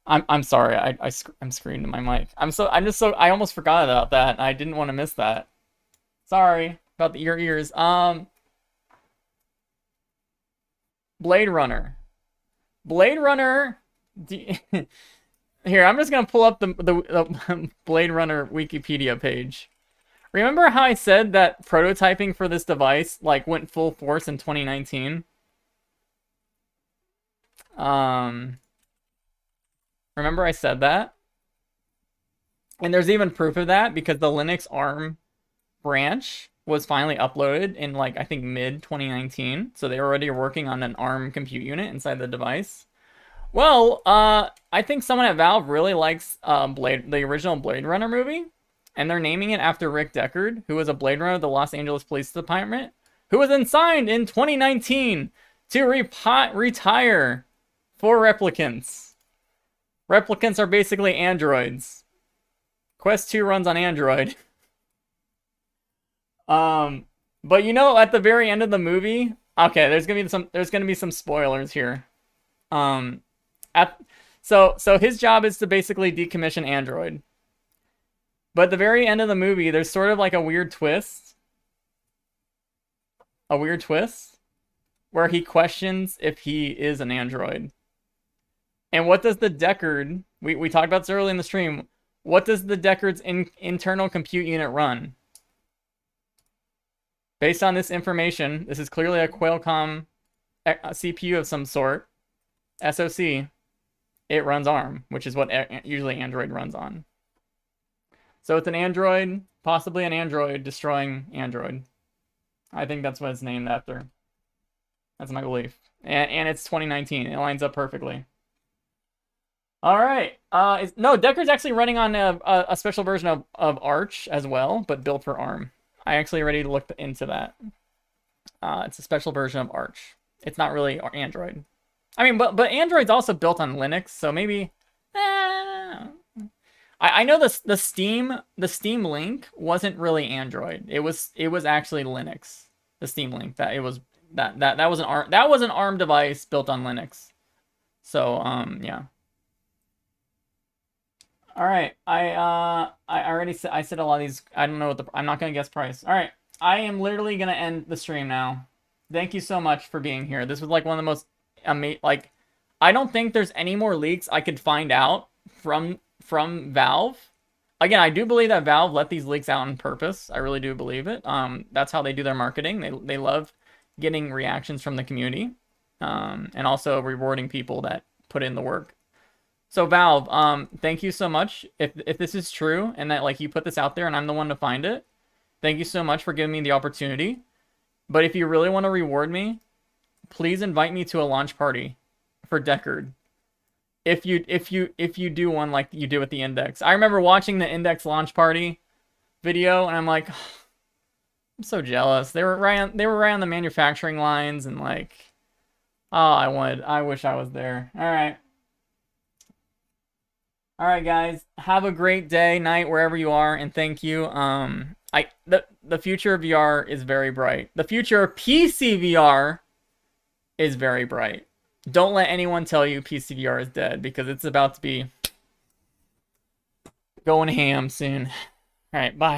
I'm sorry, I'm screaming to my mic. I almost forgot about that. I didn't want to miss that. Sorry about your ears. Blade Runner. Blade Runner. Here, I'm just gonna pull up the Blade Runner Wikipedia page. Remember how I said that prototyping for this device like went full force in 2019? Remember I said that? And there's even proof of that because the Linux ARM branch was finally uploaded in like I think mid 2019, so they already are working on an ARM compute unit inside the device. Well, I think someone at Valve really likes the original Blade Runner movie, and they're naming it after Rick Deckard, who was a Blade Runner of the Los Angeles Police Department, who was signed in 2019 to retire 4 replicants. Replicants are basically androids. Quest 2 runs on Android. But you know, at the very end of the movie, okay, there's gonna be some spoilers here. So his job is to basically decommission Android. But at the very end of the movie, there's sort of like a weird twist. Where he questions if he is an android. And what does the Deckard, we talked about this earlier in the stream, what does the Deckard's internal compute unit run? Based on this information, this is clearly a Qualcomm CPU of some sort, SoC. It runs ARM, which is what usually Android runs on. So it's an Android, possibly an Android destroying Android. I think that's what it's named after. That's my belief. And it's 2019. It lines up perfectly. All right. No, Deckard's actually running on a special version of Arch as well, but built for ARM. I actually already looked into that. It's a special version of Arch. It's not really Android. I mean, but Android's also built on Linux, so maybe. I know the Steam Link wasn't really Android. It was actually Linux. The Steam Link that was an ARM device built on Linux. So yeah. All right, I already said a lot of these. I don't know I'm not gonna guess price. All right, I am literally gonna end the stream now. Thank you so much for being here. This was like one of the most amazing. Like, I don't think there's any more leaks I could find out from Valve. Again, I do believe that Valve let these leaks out on purpose. I really do believe it. That's how they do their marketing. They love getting reactions from the community, and also rewarding people that put in the work. So Valve, thank you so much. If this is true and that like you put this out there and I'm the one to find it, thank you so much for giving me the opportunity. But if you really want to reward me, please invite me to a launch party for Deckard. If you do one like you did with the Index. I remember watching the Index launch party video and I'm like, I'm so jealous. They were right on the manufacturing lines and like, oh, I wish I was there. All right, guys. Have a great day, night, wherever you are, and thank you. The future of VR is very bright. The future of PCVR is very bright. Don't let anyone tell you PCVR is dead because it's about to be going ham soon. All right, bye.